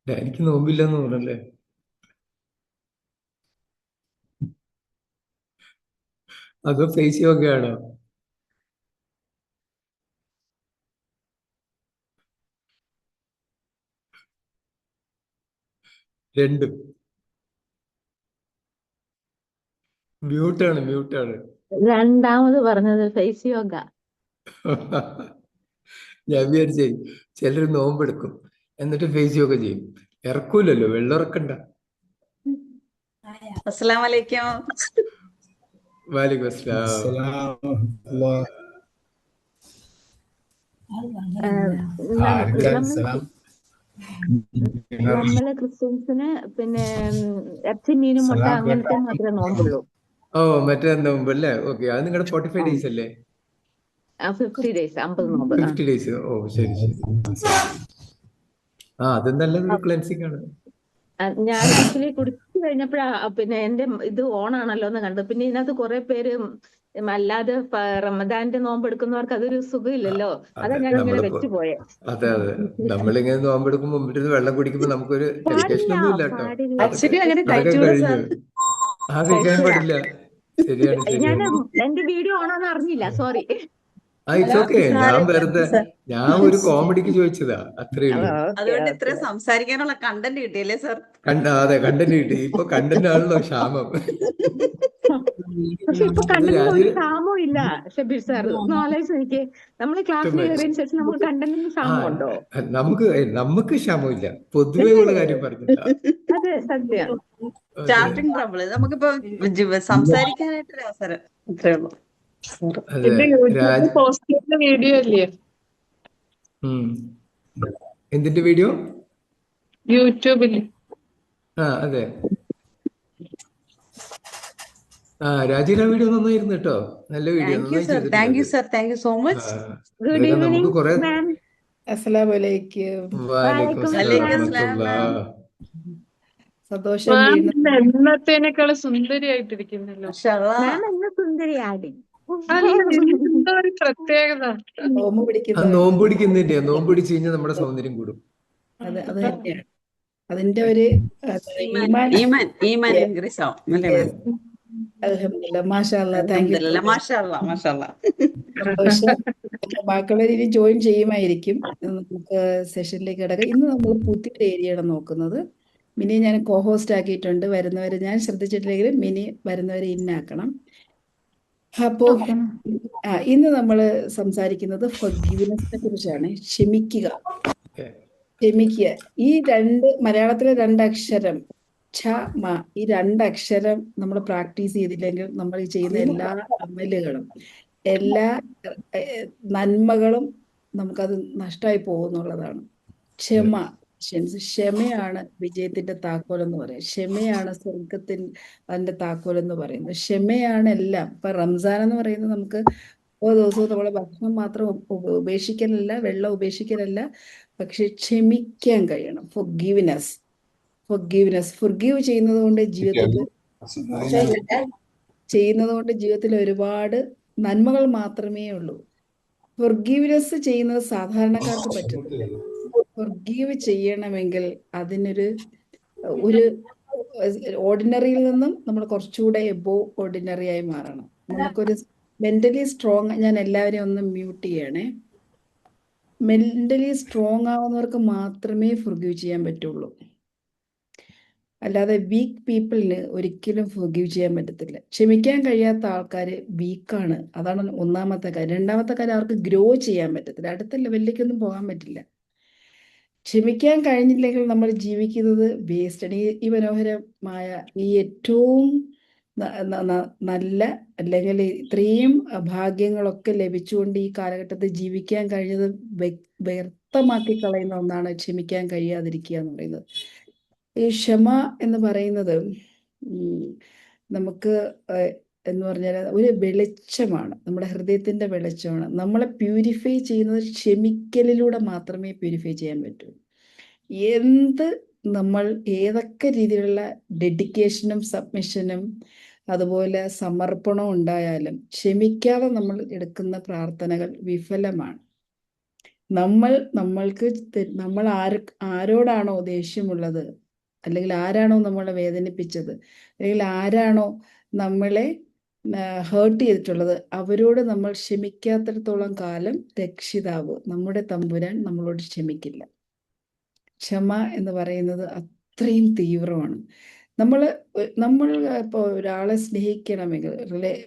എനിക്ക് നോമ്പില്ലെന്ന് തോന്നല്ലേ? അതോ ഫേസ് യോഗയാണോ? രണ്ടും. മ്യൂട്ടാണ്, മ്യൂട്ടാണ്. രണ്ടാമത് പറഞ്ഞത് ഫേസ് യോഗ. ഞാൻ വിചാരിച്ചേ ചിലർ നോമ്പെടുക്കും എന്നിട്ട് ഫേസ് യോഗ ചെയ്യും. ഇറക്കൂലല്ലോ, വെള്ളം ഇറക്കണ്ട. അസ്സലാമലൈക്കും. വാലിക്കും അസ്സലാം. السلام ورحمة الله. നമ്മൾ നമ്മള് ക്രിസ്ത്യൻസിന് പിന്നെ ഇറച്ചി മീനും മുട്ട സലാം അങ്ങനത്തെ മാത്രമേ നോമ്പുള്ളൂ. ഓ, മറ്റേ നോമ്പ് അല്ലേ? ഓക്കെ, അത് നിങ്ങളുടെ 45 ഡേയ്സ് അല്ലേ? 50 ഡേയ്സ്, 50 നോമ്പ്. 50 ഡേയ്സ്. ഓ, ശരി ശരി. അത് നല്ലൊരു ക്ലെൻസിങ് ആണ്. ഞാൻ ആക്ച്വലി കുടിച്ചു കഴിഞ്ഞപ്പോഴാ പിന്നെ എന്റെ ഇത് ഓണാണല്ലോ എന്ന് കണ്ടു. പിന്നെ ഇതിനകത്ത് കുറെ പേര് അല്ലാതെ റമദാന്റെ നോമ്പ് എടുക്കുന്നവർക്ക് അതൊരു സുഖമില്ലല്ലോ. അതാ ഞാൻ ഇങ്ങനെ വെച്ചുപോയെ. അതെ അതെ, നമ്മളിങ്ങനെ നോമ്പെടുക്കുമ്പോ മുമ്പിട്ട് വെള്ളം കുടിക്കുമ്പോ നമുക്കൊരു ഡെഡിക്കേഷൻ പാടില്ല, ഒന്നും ഇല്ല കേട്ടോ. പാടില്ല. ആക്ച്വലി അങ്ങനെ അതൊക്കെ കഴിച്ചുകൂടാ കഴിഞ്ഞു. സാർ. കഴിക്കാൻ പാടില്ല. ശരിയാണ് ഞാൻ ശരിയാണ്. എന്റെ വീഡിയോ ഓണാന്ന് അറിഞ്ഞില്ല, സോറി. It's okay. ഞാൻ വെറുതെ സാർ. ഞാൻ ഒരു കോമഡിക്ക് ചോദിച്ചതാ, അത്രേ ഉള്ളൂ. അതുകൊണ്ട് ഇത്രയും സംസാരിക്കാനുള്ള കണ്ടന്റ് കിട്ടിയല്ലേ സാർ? അതെ, കണ്ടന്റ് കിട്ടി. ഇപ്പൊ കണ്ടന്റ് ആണല്ലോ ക്ഷാമം. പക്ഷെ ഇപ്പൊ ഇത് കണ്ടന്റിന് ഒരു രാജീവ് ക്ഷാമവും ഇല്ല ഷബീർ സാർ. ഒന്ന് ആലോചിച്ച് നോക്കിയേ, നമ്മൾ ക്ലാസ്സിൽ കയറിയതിനു ശേഷം നമുക്ക് കണ്ടന്റിന് ആ ക്ഷാമം ഉണ്ടോ? നമുക്ക് ക്ഷാമമില്ല, പൊതുവേ ഉള്ള കാര്യം പറഞ്ഞിട്ടാ. അതെ, സത്യം. അതെ സ്റ്റാർട്ടിങ് ട്രബിള് നമുക്കിപ്പോ സംസാരിക്കാനായിട്ടൊരു അവസരം, അത്രേ ഉള്ളൂ. അതെ. ഇത് യൂട്യൂബിൽ രാജ് പോസ്റ്റ് ചെയ്യുന്ന വീഡിയോ അല്ലേ? ഉം. എന്തിന്റെ വീഡിയോ? യൂട്യൂബിൽ. അതെ. രാജീവ് വീഡിയോ നന്നായിരുന്നു കേട്ടോ. നല്ല വീഡിയോ, താങ്ക് യു നന്നായി സർ, താങ്ക് യു ചെയ്തിട്ടുണ്ട്. Sir, thank you so much. Good അതൊക്കെ നമുക്ക് ഈവനിങ് കുറെ. മാം. അസ്സലാമലൈക്കും. വാലേക്കും വാലേക്കും അസ്സലാം വലൈക്കും അസ്സലാം. അസ്സലാം വറഹ്മത്തുള്ളാ. മാം. സന്തോഷം മാം വീണ്ടും. ഇന്ന് എന്നത്തേനേക്കാളും സുന്ദരിയായിട്ടിരിക്കുന്നല്ലോ. മാഷാഅള്ളാ. മാം എന്നെ സുന്ദരിയാടി. അല്ല, എന്തോ ഒരു പ്രത്യേകത. നോമ്പ് അത് പിടിക്കുന്ന നോമ്പ് പിടിക്കുന്നതിന്റെ, നോമ്പ് പിടിച്ച് കഴിഞ്ഞാൽ നമ്മുടെ സൗന്ദര്യം കൂടും. അത് തന്നെയാണ് അതിന്റെ ഒരു ഈമാൻ ഈമാൻ. ഈമാൻ ഈമാൻ ഇൻക്രീസ് ആവും അല്ലേ മാം? അൽഹംദുലില്ലാ, മാഷാ അല്ലാ, താങ്ക് യു. അൽഹംദുലില്ലാ, മാഷാഅള്ളാ, മാഷാഅള്ളാ. സന്തോഷം. ബാക്കിയുള്ളവർ ഇനി ജോയിൻ ചെയ്യുമായിരിക്കും. നമുക്ക് സെഷനിലേക്ക് കിടക്കാം. ഇന്ന് നമ്മൾ പുതിയൊരു ഏരിയയാണ് നോക്കുന്നത്. മിനി ഞാൻ കോഹോസ്റ്റ് ആക്കിയിട്ടുണ്ട്. വരുന്നവരെ ഞാൻ ശ്രദ്ധിച്ചിട്ടില്ലെങ്കിലും മിനി വരുന്നവരെ ഇന്നാക്കണം. അപ്പോ ഇന്ന് നമ്മൾ സംസാരിക്കുന്നത് ഫൊർഗീവ്നെസ്സിനെ കുറിച്ചാണ്. ക്ഷമിക്കുക. Okay. ക്ഷമിക്കുക. ഈ മലയാളത്തിലെ രണ്ടക്ഷരം ക്ഷ മ, ഈ രണ്ടക്ഷരം നമ്മൾ പ്രാക്ടീസ് ചെയ്തില്ലെങ്കിൽ നമ്മൾ ഈ ചെയ്യുന്ന എല്ലാ അമലുകളും, എല്ലാ നന്മകളും നമുക്കത് നഷ്ടമായി പോകുന്നുള്ളതാണ്. ക്ഷമ, ക്ഷമയാണ് വിജയത്തിന്റെ താക്കോൽ എന്ന് പറയുന്നത്. ക്ഷമയാണ് അതിന്റെ താക്കോൽ എന്ന് പറയുന്നത്. ക്ഷമയാണ് എല്ലാം. ഇപ്പൊ റംസാൻ എന്ന് പറയുന്നത് നമുക്ക് ഓരോ ദിവസവും നമ്മളെ ഭക്ഷണം മാത്രം ഉപേക്ഷിക്കലല്ല, വെള്ളം ഉപേക്ഷിക്കലല്ല, പക്ഷെ ക്ഷമിക്കാൻ കഴിയണം. ഫൊർഗീവ് ചെയ്യുന്നത് കൊണ്ട് ജീവിതത്തിൽ ഒരുപാട് നന്മകൾ മാത്രമേ ഉള്ളൂ. ഫൊർഗീവ്നെസ് ചെയ്യുന്നത് സാധാരണക്കാർക്ക് പറ്റുന്നില്ല. ഫൊർഗീവ് ചെയ്യണമെങ്കിൽ അതിനൊരു ഓർഡിനറിയിൽ നിന്നും നമ്മൾ കുറച്ചുകൂടെ എബോ ഓർഡിനറി ആയി മാറണം. നമുക്കൊരു മെന്റലി സ്ട്രോങ്, ഞാൻ എല്ലാവരെയും ഒന്ന് മ്യൂട്ട് ചെയ്യണേ. മെന്റലി സ്ട്രോങ് ആവുന്നവർക്ക് മാത്രമേ ഫൊർഗീവ് ചെയ്യാൻ പറ്റുള്ളൂ. അല്ലാതെ വീക്ക് പീപ്പിളിന് ഒരിക്കലും ഫൊർഗീവ് ചെയ്യാൻ പറ്റത്തില്ല. ക്ഷമിക്കാൻ കഴിയാത്ത ആൾക്കാർ വീക്കാണ്. അതാണ് ഒന്നാമത്തെ കാര്യം. രണ്ടാമത്തെ കാര്യം, അവർക്ക് ഗ്രോ ചെയ്യാൻ പറ്റത്തില്ല, അടുത്ത ലെവലിലേക്കൊന്നും പോകാൻ പറ്റില്ല. ക്ഷമിക്കാൻ കഴിഞ്ഞില്ലെങ്കിൽ നമ്മൾ ജീവിക്കുന്നത് വേസ്റ്റാണ്. ഈ മനോഹരമായ ഈ ഏറ്റവും നല്ല, അല്ലെങ്കിൽ ഇത്രയും ഭാഗ്യങ്ങളൊക്കെ ലഭിച്ചുകൊണ്ട് ഈ കാലഘട്ടത്തിൽ ജീവിക്കാൻ കഴിഞ്ഞത് വ്യർത്ഥമാക്കി കളയുന്ന ഒന്നാണ് ക്ഷമിക്കാൻ കഴിയാതിരിക്കുക എന്ന് പറയുന്നത്. ഈ ക്ഷമ എന്ന് പറയുന്നത് നമുക്ക് എന്ന് പറഞ്ഞാൽ ഒരു വെളിച്ചമാണ്, നമ്മുടെ ഹൃദയത്തിന്റെ വെളിച്ചമാണ്. നമ്മളെ പ്യൂരിഫൈ ചെയ്യുന്നത് ക്ഷമിക്കലിലൂടെ മാത്രമേ പ്യൂരിഫൈ ചെയ്യാൻ പറ്റൂ. നമ്മൾ ഏതൊക്കെ രീതിയിലുള്ള ഡെഡിക്കേഷനും സബ്മിഷനും അതുപോലെ സമർപ്പണവും ഉണ്ടായാലും ക്ഷമിക്കാതെ നമ്മൾ എടുക്കുന്ന പ്രാർത്ഥനകൾ വിഫലമാണ്. നമ്മൾ ആരോടാണോ ദേഷ്യമുള്ളത്, അല്ലെങ്കിൽ ആരാണോ നമ്മളെ വേദനിപ്പിച്ചത്, അല്ലെങ്കിൽ ആരാണോ നമ്മളെ ഹേർട്ട് ചെയ്തിട്ടുള്ളത്, അവരോട് നമ്മൾ ക്ഷമിക്കാത്തിടത്തോളം കാലം രക്ഷിതാവ് നമ്മുടെ തമ്പുരാൻ നമ്മളോട് ക്ഷമിക്കില്ല. ക്ഷമ എന്ന് പറയുന്നത് അത്രയും തീവ്രമാണ്. നമ്മൾ ഇപ്പോൾ ഒരാളെ സ്നേഹിക്കണമെങ്കിൽ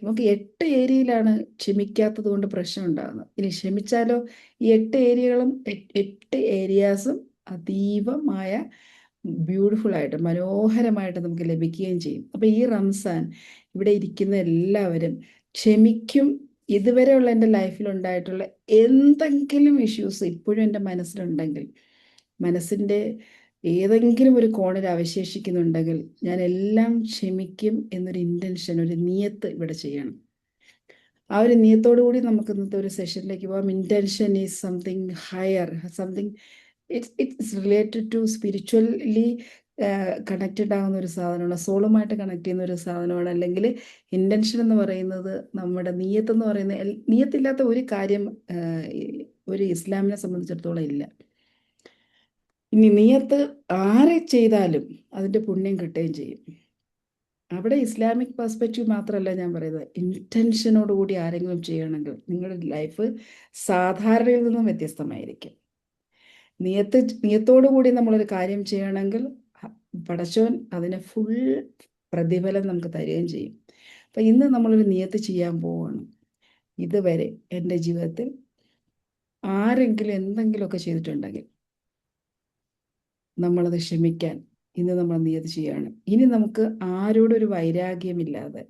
നമുക്ക് 8 ഏരിയയിലാണ് ക്ഷമിക്കാത്തത് കൊണ്ട് പ്രശ്നം ഉണ്ടാകുന്നത്. ഇനി ക്ഷമിച്ചാലോ, ഈ 8 ഏരിയകളും 8 ഏരിയാസും അതീവമായ ബ്യൂട്ടിഫുൾ ആയിട്ട് മനോഹരമായിട്ട് നമുക്ക് ലഭിക്കുകയും ചെയ്യും. അപ്പൊ ഈ റംസാൻ ഇവിടെ ഇരിക്കുന്ന എല്ലാവരും ക്ഷമിക്കും. ഇതുവരെയുള്ള എൻ്റെ ലൈഫിൽ ഉണ്ടായിട്ടുള്ള എന്തെങ്കിലും ഇഷ്യൂസ് ഇപ്പോഴും എൻ്റെ മനസ്സിലുണ്ടെങ്കിൽ, മനസ്സിൻ്റെ ഏതെങ്കിലും ഒരു കോണിൽ അവശേഷിക്കുന്നുണ്ടെങ്കിൽ, ഞാൻ എല്ലാം ക്ഷമിക്കും എന്നൊരു ഇൻറ്റൻഷൻ, ഒരു നിയത്ത് ഇവിടെ ചെയ്യണം. ആ ഒരു നിയത്തോടു കൂടി നമുക്ക് ഇന്നത്തെ ഒരു സെഷനിലേക്ക് പോകാം. Intention is something higher, something it's related to spiritually connected ആകുന്ന ഒരു സാധനമാണ്, സോളുമായിട്ട് കണക്ട് ചെയ്യുന്ന ഒരു സാധനമാണ്. അല്ലെങ്കിൽ ഇൻറ്റൻഷൻ എന്ന് പറയുന്നത്, നമ്മുടെ നിയത്ത് എന്ന് പറയുന്നത്, നിയത്തില്ലാത്ത ഒരു കാര്യം ഒരു ഇസ്ലാമിനെ സംബന്ധിച്ചിടത്തോളം ഇല്ല. ഇനി നിയത്ത് ആരെ ചെയ്താലും അതിൻ്റെ പുണ്യം കിട്ടുകയും ചെയ്യും. അവിടെ ഇസ്ലാമിക് പെർസ്പെക്റ്റീവ് മാത്രമല്ല ഞാൻ പറയുന്നത്, ഇൻറ്റൻഷനോടുകൂടി ആരെങ്കിലും ചെയ്യണമെങ്കിൽ നിങ്ങളുടെ ലൈഫ് സാധാരണയിൽ നിന്നും വ്യത്യസ്തമായിരിക്കും. നിയത്തോടു കൂടി നമ്മളൊരു കാര്യം ചെയ്യണമെങ്കിൽ പടച്ചോൻ അതിന് ഫുൾ പ്രതിഫലം നമുക്ക് തരികയും ചെയ്യും. അപ്പം ഇന്ന് നമ്മളൊരു നിയത്ത് ചെയ്യാൻ പോവുകയാണ്. ഇതുവരെ എൻ്റെ ജീവിതത്തിൽ ആരെങ്കിലും എന്തെങ്കിലുമൊക്കെ ചെയ്തിട്ടുണ്ടെങ്കിൽ നമ്മളത് ക്ഷമിക്കാൻ ഇന്ന് നമ്മൾ നിയത്ത് ചെയ്യാണ്. ഇനി നമുക്ക് ആരോടൊരു വൈരാഗ്യമില്ലാതെ,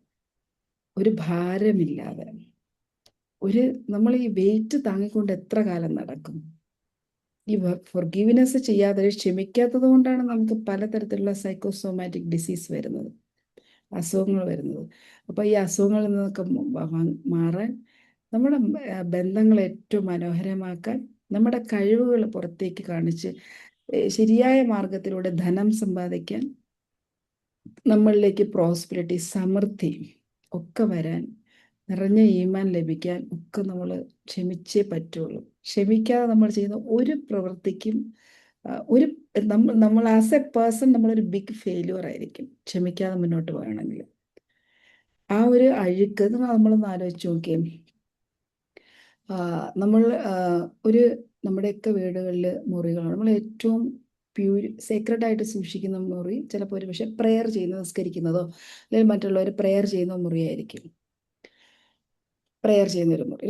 ഒരു ഭാരമില്ലാതെ, നമ്മൾ ഈ വെയിറ്റ് താങ്ങിക്കൊണ്ട് എത്ര കാലം നടക്കും? ഈ ഫോർഗീവ്നെസ് ചെയ്യാതെ, ക്ഷമിക്കാത്തത് കൊണ്ടാണ് നമുക്ക് പലതരത്തിലുള്ള സൈക്കോസോമാറ്റിക് ഡിസീസ് വരുന്നത്, അസുഖങ്ങൾ വരുന്നത്. അപ്പോൾ ഈ അസുഖങ്ങളിൽ നിന്നൊക്കെ മാറാൻ, നമ്മുടെ ബന്ധങ്ങൾ ഏറ്റവും മനോഹരമാക്കാൻ, നമ്മുടെ കഴിവുകൾ പുറത്തേക്ക് കാണിച്ച് ശരിയായ മാർഗത്തിലൂടെ ധനം സമ്പാദിക്കാൻ, നമ്മളിലേക്ക് പ്രോസ്പെരിറ്റി, സമൃദ്ധി ഒക്കെ വരാൻ, നിറഞ്ഞ ഈമാൻ ലഭിക്കാൻ ഒക്കെ നമ്മൾ ക്ഷമിച്ചേ പറ്റുള്ളൂ. ക്ഷമിക്കാതെ നമ്മൾ ചെയ്യുന്ന ഒരു പ്രവൃത്തിക്കും നമ്മൾ ആസ് എ പേഴ്സൺ നമ്മളൊരു ബിഗ് ഫെയിലിയർ ആയിരിക്കും ക്ഷമിക്കാതെ മുന്നോട്ട് പോകണമെങ്കിൽ. ആ ഒരു അഴുക്ക് നമ്മളൊന്ന് ആലോചിച്ച് നോക്കിയേ. നമ്മൾ നമ്മുടെയൊക്കെ വീടുകളിൽ മുറികളാണ്, നമ്മൾ ഏറ്റവും സേക്രഡ് ആയിട്ട് സൂക്ഷിക്കുന്ന മുറി ചിലപ്പോൾ ഒരു പക്ഷേ പ്രെയർ ചെയ്യുന്നത്, നിസ്കരിക്കുന്നതോ അല്ലെങ്കിൽ മറ്റുള്ളവർ പ്രെയർ ചെയ്യുന്ന മുറിയായിരിക്കും. പ്രെയർ ചെയ്യുന്ന ഒരു മുറി,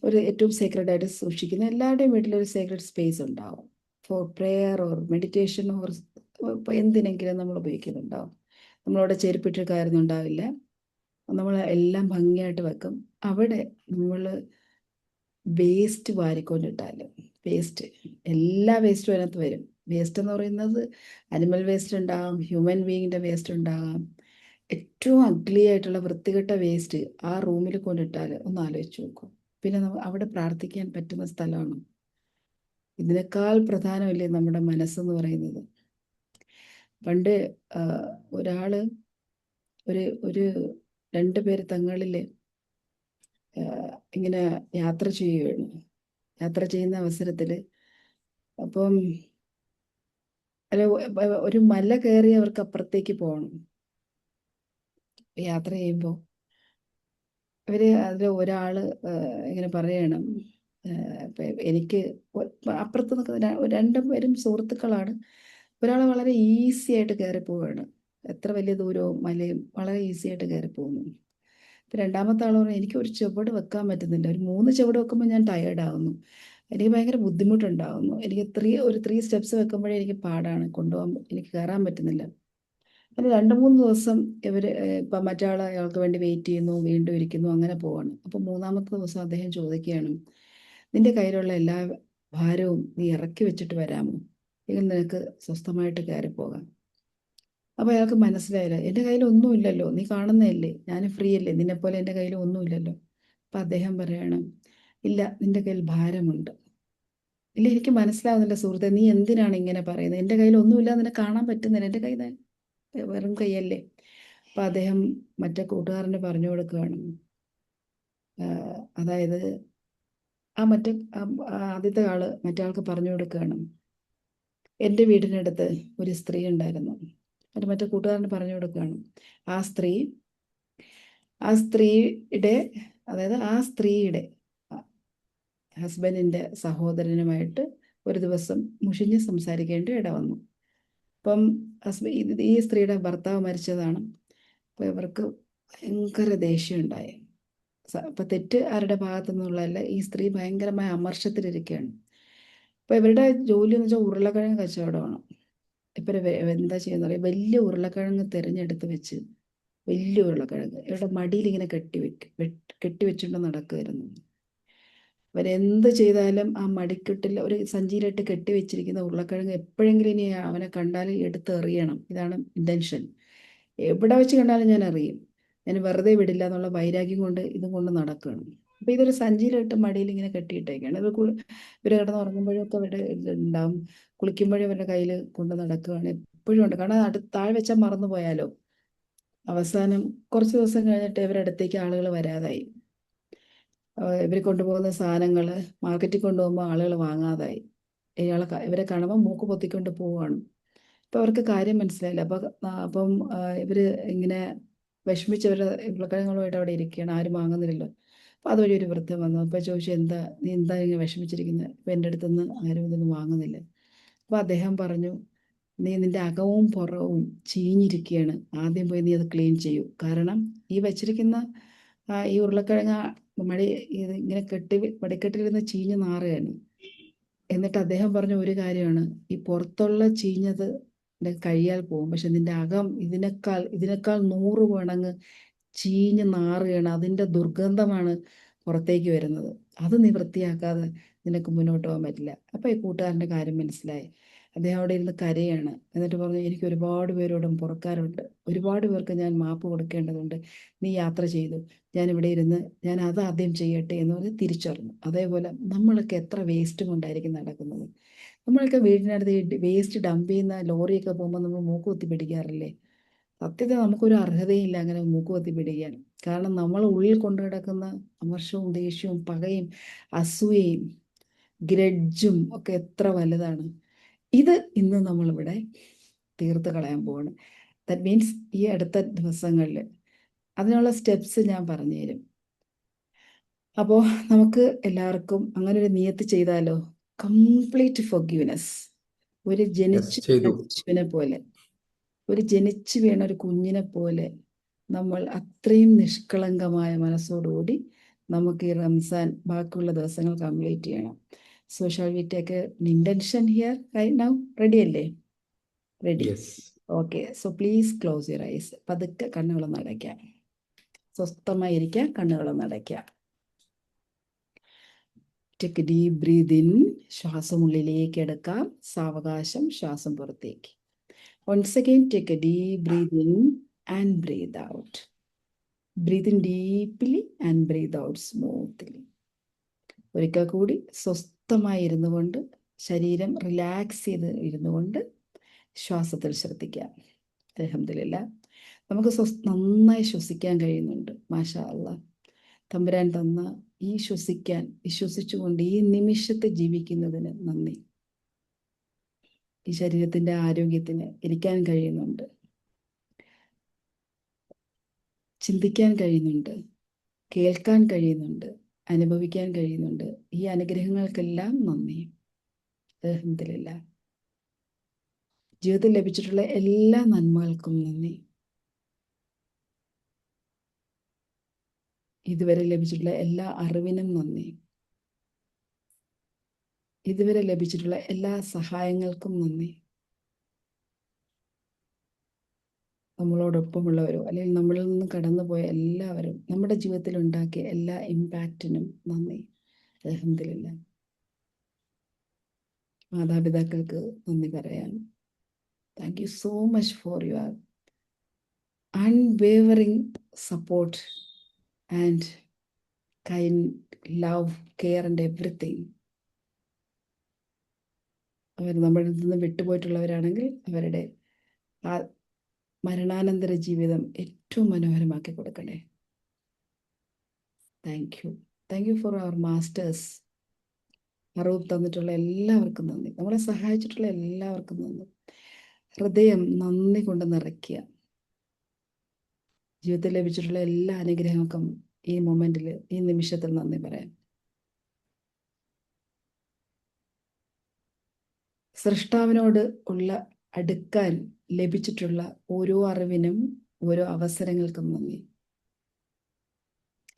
ഒരു ഏറ്റവും സേക്രഡ് ആയിട്ട് സൂക്ഷിക്കുന്ന, എല്ലാവരുടെയും വീട്ടിലൊരു സേക്രഡ് സ്പേസ് ഉണ്ടാവും for prayer or meditation or എന്തിനെങ്കിലും നമ്മൾ ഉപയോഗിക്കുന്നുണ്ടാവും. നമ്മളവിടെ ചെരുപ്പിട്ട് കയറുന്നുണ്ടാവില്ല, നമ്മൾ എല്ലാം ഭംഗിയായിട്ട് വെക്കും. അവിടെ നമ്മൾ വേസ്റ്റ് വാരിക്കൊണ്ടിട്ടാൽ, എല്ലാ വേസ്റ്റും അതിനകത്ത് വരും. വേസ്റ്റ് എന്ന് പറയുന്നത് അനിമൽ വേസ്റ്റ് ഉണ്ടാകാം, ഹ്യൂമൻ ബീയിങ്ങിൻ്റെ വേസ്റ്റ് ഉണ്ടാകാം. ഏറ്റവും അഗ്ലി ആയിട്ടുള്ള വൃത്തികെട്ട വേസ്റ്റ് ആ റൂമിൽ കൊണ്ടിട്ടാൽ ഒന്ന് ആലോചിച്ച് നോക്കും. പിന്നെ അവിടെ പ്രാർത്ഥിക്കാൻ പറ്റുന്ന സ്ഥലമാണ്. ഇതിനേക്കാൾ പ്രധാനമല്ലേ നമ്മുടെ മനസ്സെന്ന് പറയുന്നത്. പണ്ട് ഒരാള് ഒരു 2 പേര് തങ്ങളിൽ ഇങ്ങനെ യാത്ര ചെയ്യുകയാണ്. യാത്ര ചെയ്യുന്ന അവസരത്തിൽ അപ്പം ഒരു മല കയറി അവർക്ക് അപ്പുറത്തേക്ക് പോകണം. യാത്ര ചെയ്യുമ്പോൾ അതിൽ ഒരാൾ ഇങ്ങനെ പറയണം, എനിക്ക് അപ്പുറത്ത് നിൽക്കുന്ന 2 പേരും സുഹൃത്തുക്കളാണ്. ഒരാൾ വളരെ ഈസി ആയിട്ട് കയറി പോവുകയാണ്, എത്ര വലിയ ദൂരവും മലയും വളരെ ഈസി ആയിട്ട് കയറി പോകുന്നു. ഇപ്പം രണ്ടാമത്തെ ആൾ പറഞ്ഞു, എനിക്ക് ഒരു ചുവട് വെക്കാൻ പറ്റുന്നില്ല, ഒരു 3 ചുവട് വെക്കുമ്പോൾ ഞാൻ ടയേർഡ് ആവുന്നു, എനിക്ക് ഭയങ്കര ബുദ്ധിമുട്ടുണ്ടാകുന്നു, എനിക്ക് 3 സ്റ്റെപ്സ് വെക്കുമ്പോഴേ എനിക്ക് പാടാണ്, എനിക്ക് കയറാൻ പറ്റുന്നില്ല. അങ്ങനെ 2-3 ദിവസം ഇപ്പം മറ്റാൾ അയാൾക്ക് വേണ്ടി വെയിറ്റ് ചെയ്യുന്നു, വീണ്ടും ഇരിക്കുന്നു, അങ്ങനെ പോവാണ്. അപ്പം 3-ാമത്തെ ദിവസം അദ്ദേഹം ചോദിക്കുകയാണ്, നിന്റെ കയ്യിലുള്ള എല്ലാ ഭാരവും നീ ഇറക്കി വെച്ചിട്ട് വരാമോ, എങ്കിൽ നിനക്ക് സ്വസ്ഥമായിട്ട് കയറിപ്പോകാം. അപ്പോൾ അയാൾക്ക് മനസ്സിലായില്ല, എൻ്റെ കയ്യിൽ ഒന്നുമില്ലല്ലോ, നീ കാണുന്നതല്ലേ, ഞാൻ ഫ്രീ അല്ലേ, നിന്നെപ്പോലെ എൻ്റെ കയ്യിൽ ഒന്നുമില്ലല്ലോ. അപ്പം അദ്ദേഹം പറയണം, ഇല്ല, നിന്റെ കയ്യിൽ ഭാരമുണ്ട്. ഇല്ല, എനിക്ക് മനസ്സിലാവുന്നില്ല സുഹൃത്തെ, നീ എന്തിനാണ് ഇങ്ങനെ പറയുന്നത്, എൻ്റെ കയ്യിൽ ഒന്നുമില്ല, നിന്നെ കാണാൻ പറ്റുന്നില്ല, എൻ്റെ കയ്യിൽ വെറും കൈയല്ലേ. അപ്പം അദ്ദേഹം മറ്റേ കൂട്ടുകാരന് പറഞ്ഞു കൊടുക്കുകയാണ്, അതായത് ആദ്യത്തെ ആള് മറ്റേ ആൾക്ക് പറഞ്ഞു കൊടുക്കുകയാണ്, എൻ്റെ വീടിനടുത്ത് ഒരു സ്ത്രീ ഉണ്ടായിരുന്നു. അത് മറ്റേ കൂട്ടുകാരന് പറഞ്ഞു കൊടുക്കുകയാണ്. ആ സ്ത്രീയുടെ അതായത് ആ സ്ത്രീയുടെ ഹസ്ബൻഡിൻ്റെ സഹോദരനുമായിട്ട് ഒരു ദിവസം മുഷിഞ്ഞ് സംസാരിക്കേണ്ട ഇട വന്നു. അപ്പം ഈ സ്ത്രീയുടെ ഭർത്താവ് മരിച്ചതാണ്. അപ്പോൾ ഇവർക്ക് ഭയങ്കര ദേഷ്യം ഉണ്ടായി. അപ്പം തെറ്റ് ആരുടെ ഭാഗത്തു നിന്നുള്ളതല്ല, ഈ സ്ത്രീ ഭയങ്കരമായ അമർഷത്തിലിരിക്കുകയാണ്. അപ്പോൾ ഇവരുടെ ജോലി എന്ന് വെച്ചാൽ ഉരുളക്കിഴങ്ങ് കച്ചവടമാണ്. ഇപ്പം എന്താ ചെയ്യുന്നത് അറിയാം, വലിയ ഉരുളക്കിഴങ്ങ് തിരഞ്ഞെടുത്ത് വെച്ച്, വലിയ ഉരുളക്കിഴങ്ങ് ഇവരുടെ മടിയിൽ ഇങ്ങനെ കെട്ടിവെച്ചുകൊണ്ട് നടക്കുമായിരുന്നു. അവരെന്ത് ചെയ്താലും ആ മടിക്കെട്ടിൽ ഒരു സഞ്ചിയിലിട്ട് കെട്ടിവെച്ചിരിക്കുന്ന ഉരുളക്കിഴങ്ങ് എപ്പോഴെങ്കിലും ഇനി അവനെ കണ്ടാൽ എടുത്ത് എറിയണം, ഇതാണ് ഇന്റൻഷൻ. എവിടെ വെച്ച് കണ്ടാലും ഞാൻ എറിയും, ഞാൻ വെറുതെ വിടില്ല എന്നുള്ള വൈരാഗ്യം കൊണ്ട് ഇതും കൊണ്ട് നടക്കുകയാണ്. അപ്പം ഇതൊരു സഞ്ചിയിലിട്ട് മടിയിൽ ഇങ്ങനെ കെട്ടിയിട്ടേക്കാണ്. ഇവർ കിടന്ന് ഉറങ്ങുമ്പോഴൊക്കെ അവരുടെ ഉണ്ടാവും, കുളിക്കുമ്പോഴും അവരുടെ കയ്യിൽ കൊണ്ട് നടക്കുകയാണ്, എപ്പോഴും ഉണ്ട്. കാരണം താഴെ വെച്ചാൽ മറന്നു പോയാലോ. അവസാനം കുറച്ച് ദിവസം കഴിഞ്ഞിട്ട് ഇവരുടെ അടുത്തേക്ക് ആളുകൾ വരാതായി. ഇവർ കൊണ്ടുപോകുന്ന സാധനങ്ങൾ മാർക്കറ്റിൽ കൊണ്ടുപോകുമ്പോൾ ആളുകൾ വാങ്ങാതായി. ഇവരെ കാണുമ്പോൾ മൂക്ക് പൊത്തിക്കൊണ്ട് പോവുകയാണ്. അപ്പോൾ അവർക്ക് കാര്യം മനസ്സിലായില്ല. അപ്പം ഇവർ ഇങ്ങനെ വിഷമിച്ചവരുടെ ഉരുളക്കിഴങ്ങളുമായിട്ട് അവിടെ ഇരിക്കുകയാണ്, ആരും വാങ്ങുന്നില്ലല്ലോ. അപ്പോൾ അതുവഴി ഒരു വൃദ്ധം വന്നു. അപ്പോൾ ചോദിച്ചു, നീ എന്താ ഇങ്ങനെ വിഷമിച്ചിരിക്കുന്നത്? ഇപ്പം എൻ്റെ അടുത്തുനിന്ന് ആരും ഇതൊന്നും വാങ്ങുന്നില്ല. അപ്പോൾ അദ്ദേഹം പറഞ്ഞു, നിന്റെ അകവും പുറവും ചീഞ്ഞിരിക്കുകയാണ്, ആദ്യം പോയി നീ അത് ക്ലീൻ ചെയ്യൂ. കാരണം ഈ വെച്ചിരിക്കുന്ന ഈ ഉരുളക്കിഴങ്ങ് ഇങ്ങനെ മടിക്കെട്ടിലിരുന്ന് ചീഞ്ഞ് നാറുകയാണ്. എന്നിട്ട് അദ്ദേഹം പറഞ്ഞ ഒരു കാര്യമാണ്, ഈ പുറത്തുള്ള ചീഞ്ഞത് കഴിയാൽ പോകും, പക്ഷെ നിന്റെ അകം ഇതിനേക്കാൾ 100 മടങ്ങ് ചീഞ്ഞ് നാറുകയാണ്. അതിൻ്റെ ദുർഗന്ധമാണ് പുറത്തേക്ക് വരുന്നത്. അത് നീ വൃത്തിയാക്കാതെ നിനക്ക് മുന്നോട്ട് പോകാൻ പറ്റില്ല. അപ്പോൾ ഈ കൂട്ടുകാരൻ്റെ കാര്യം മനസ്സിലായി. അദ്ദേഹം അവിടെ ഇരുന്ന് കരയാണ്. എന്നിട്ട് പറഞ്ഞു, എനിക്ക് ഒരുപാട് പേരോടും പുറക്കാറുണ്ട്, ഒരുപാട് പേർക്ക് ഞാൻ മാപ്പ് കൊടുക്കേണ്ടതുണ്ട്, നീ യാത്ര ചെയ്തു, ഞാനിവിടെ ഇരുന്ന് ഞാൻ അത് ആദ്യം ചെയ്യട്ടെ എന്ന് പറഞ്ഞ് തിരിച്ചറിഞ്ഞു. അതേപോലെ നമ്മളൊക്കെ എത്ര വേസ്റ്റ് കൊണ്ടായിരിക്കും നടക്കുന്നത്. നമ്മളൊക്കെ വീടിനടുത്ത് വേസ്റ്റ് ഡംപ് ചെയ്യുന്ന ലോറിയൊക്കെ പോകുമ്പോൾ നമ്മൾ മൂക്ക് കുത്തി പിടിക്കാറില്ലേ? സത്യത്തിൽ നമുക്കൊരു അർഹതയില്ല അങ്ങനെ മൂക്ക് കുത്തി പിടിക്കാൻ. കാരണം നമ്മൾ ഉള്ളിൽ കൊണ്ടു കിടക്കുന്ന അമർഷവും ദേഷ്യവും പകയും അസൂയയും ഗ്രഡ്ജും ഒക്കെ എത്ര വലുതാണ്. ഇത് ഇന്ന് നമ്മളിവിടെ തീർത്ത് കളയാൻ പോവാണ്. ദാറ്റ് മീൻസ് ഈ അടുത്ത ദിവസങ്ങളിൽ അതിനുള്ള സ്റ്റെപ്സ് ഞാൻ പറഞ്ഞുതരും. അപ്പോൾ നമുക്ക് എല്ലാവർക്കും അങ്ങനെ ഒരു നിയത്ത് ചെയ്താലോ? Complete forgiveness. ഒരു ജനിച്ചു ചെയ്തു. ശിശുവിനെ പോലെ, ഒരു ജനിച്ചു വീണ ഒരു കുഞ്ഞിനെ പോലെ നമ്മൾ അത്രയും നിഷ്കളങ്കമായ മനസ്സോടുകൂടി നമുക്ക് ഈ റംസാൻ ബാക്കിയുള്ള ദിവസങ്ങൾ കംപ്ലീറ്റ് ചെയ്യണം. So shall we take an intention here right now? Ready അല്ലേ? Ready? Yes. Okay. So please close your eyes. പതുക്കെ കണ്ണുകളൊന്ന് അടയ്ക്കാം. സ്വസ്ഥമായിരിക്കാം, കണ്ണുകളൊന്ന് അടയ്ക്കാം. Take a deep breath in. ശ്വാസം ഉള്ളിലേക്ക് എടുക്കാം, സാവകാശം ശ്വാസം പുറത്തേക്ക്. Once again, take a deep breath in and breathe out. Breathe in deeply and breathe out smoothly. ഒരിക്കൽ കൂടി സ്വസ്ഥമായി ഇരുന്നു കൊണ്ട്, ശരീരം റിലാക്സ് ചെയ്ത് ഇരുന്നു കൊണ്ട് ശ്വാസത്തിൽ ശ്രദ്ധിക്കാം. അൽഹംദുലില്ലാഹ്, നമുക്ക് നന്നായി ശ്വസിക്കാൻ കഴിയുന്നുണ്ട്. മാഷാ അല്ലാഹ്. തമ്പുരാൻ തന്ന ഈ ശ്വസിച്ചുകൊണ്ട് ഈ നിമിഷത്തെ ജീവിക്കുന്നതിന് നന്ദി. ഈ ശരീരത്തിൻ്റെ ആരോഗ്യത്തിന് ഇരിക്കാൻ കഴിയുന്നുണ്ട്, ചിന്തിക്കാൻ കഴിയുന്നുണ്ട്, കേൾക്കാൻ കഴിയുന്നുണ്ട്, അനുഭവിക്കാൻ കഴിയുന്നുണ്ട്. ഈ അനുഗ്രഹങ്ങൾക്കെല്ലാം നന്ദി. അൽഹംദുലില്ലാഹ്. ജീവിതത്തിൽ ലഭിച്ചിട്ടുള്ള എല്ലാ നന്മകൾക്കും നന്ദി. ഇതുവരെ ലഭിച്ചിട്ടുള്ള എല്ലാ അറിവിനും നന്ദി. ഇതുവരെ ലഭിച്ചിട്ടുള്ള എല്ലാ സഹായങ്ങൾക്കും നന്ദി. നമ്മളോടൊപ്പമുള്ളവരോ അല്ലെങ്കിൽ നമ്മളിൽ നിന്ന് കടന്നുപോയ എല്ലാവരും, നമ്മുടെ ജീവിതത്തിൽ ഉണ്ടാക്കിയ എല്ലാ ഇമ്പാക്റ്റിനും നന്ദി. അൽഹംദുലില്ലാഹ്. മാതാപിതാക്കൾക്ക് നന്ദി പറയാൻ. Thank you so much for your unwavering support and kind love, care and everything. അവർ നമ്മളിൽ നിന്ന് വിട്ടുപോയിട്ടുള്ളവരാണെങ്കിൽ അവരുടെ ആ മരണാനന്തര ജീവിതം ഏറ്റവും മനോഹരമാക്കി കൊടുക്കണേ. Thank you. Thank you for our masters അറിവ് തന്നിട്ടുള്ള എല്ലാവർക്കും നന്ദി. നമ്മളെ സഹായിച്ചിട്ടുള്ള എല്ലാവർക്കും നന്ദി. ഹൃദയം നന്ദി കൊണ്ട് നിറയ്ക്കുക. ജീവിതത്തിൽ ലഭിച്ചിട്ടുള്ള എല്ലാ അനുഗ്രഹങ്ങൾക്കും ഈ മൊമെന്റിൽ, ഈ നിമിഷത്തിൽ നന്ദി പറയാം. സൃഷ്ടാവിനോട് ഉള്ള അടുക്കാൻ ലഭിച്ചിട്ടുള്ള ഓരോ അറിവിനും ഓരോ അവസരങ്ങൾക്കും നന്ദി.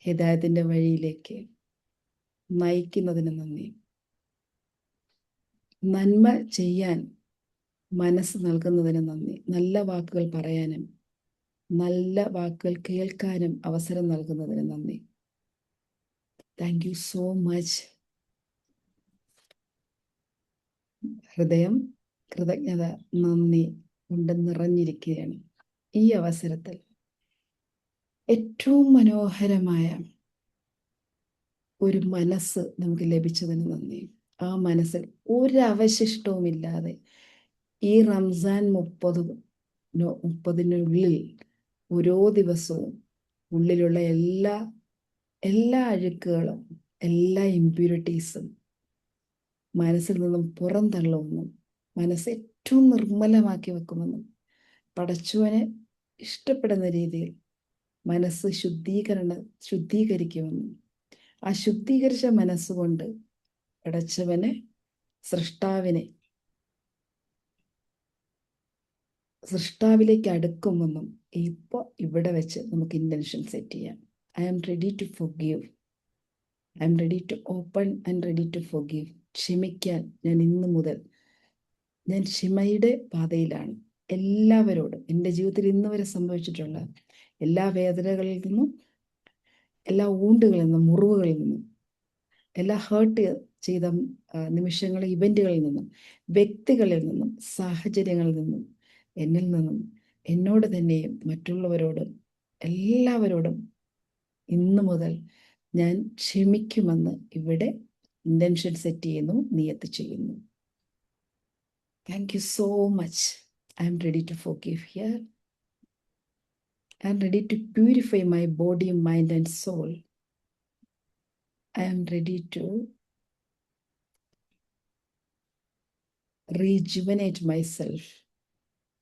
ഹിദായത്തിന്റെ വഴിയിലേക്ക് നയിക്കുന്നതിന് നന്ദി. നന്മ ചെയ്യാൻ മനസ്സ് നൽകുന്നതിന് നന്ദി. നല്ല വാക്കുകൾ പറയാനും നല്ല വാക്കുകൾ കേൾക്കാനും അവസരം നൽകുന്നതിന് നന്ദി. Thank you so much. ഹൃദയം കൃതജ്ഞത, നന്ദി കൊണ്ട് നിറഞ്ഞിരിക്കുകയാണ്. ഈ അവസരത്തിൽ ഏറ്റവും മനോഹരമായ ഒരു മനസ്സ് നമുക്ക് ലഭിച്ചതിന് നന്ദി. ആ മനസ്സിൽ ഒരവശിഷ്ടവുമില്ലാതെ ഈ റംസാൻ 30-നുള്ളിൽ ഓരോ ദിവസവും ഉള്ളിലുള്ള എല്ലാ അഴുക്കുകളും, എല്ലാ ഇമ്പ്യൂരിറ്റീസും മനസ്സിൽ നിന്നും പുറന്തള്ളുമെന്നും മനസ്സ് ഏറ്റവും നിർമ്മലമാക്കി വെക്കുമെന്നും പടച്ചവനെ ഇഷ്ടപ്പെടുന്ന രീതിയിൽ മനസ്സ് ശുദ്ധീകരിക്കുമെന്നും ആ ശുദ്ധീകരിച്ച മനസ്സുകൊണ്ട് പടച്ചവനെ, സൃഷ്ടാവിലേക്ക് അടുക്കുമെന്നും ഇപ്പോൾ ഇവിടെ വെച്ച് നമുക്ക് ഇന്റൻഷൻ സെറ്റ് ചെയ്യാം. I am ready to forgive. I am ready to open and ready to forgive. ക്ഷമിക്കാൻ ഞാൻ ഇന്ന് മുതൽ ഞാൻ ക്ഷമയുടെ പാതയിലാണ്. എല്ലാവരോടും എൻ്റെ ജീവിതത്തിൽ ഇന്ന് വരെ സംഭവിച്ചിട്ടുള്ള എല്ലാ വേദനകളിൽ നിന്നും, എല്ലാ ഊണ്ടുകളിൽ നിന്നും, മുറിവുകളിൽ നിന്നും, എല്ലാ ഹേർട്ട് ചെയ്ത നിമിഷങ്ങളിൽ, ഇവന്റുകളിൽ നിന്നും, വ്യക്തികളിൽ നിന്നും, സാഹചര്യങ്ങളിൽ നിന്നും, എന്നിൽ നിന്നും, എന്നോട് തന്നെയും മറ്റുള്ളവരോടും എല്ലാവരോടും ഇന്നു മുതൽ ഞാൻ ക്ഷമിക്കുമെന്ന് ഇവിടെ ഇന്റൻഷൻ സെറ്റ് ചെയ്യുന്നു, നിയത്ത് ചെയ്യുന്നു. Thank you so much. I am ready to forgive here. I am ready to purify my body, mind and soul. I am ready to rejuvenate myself,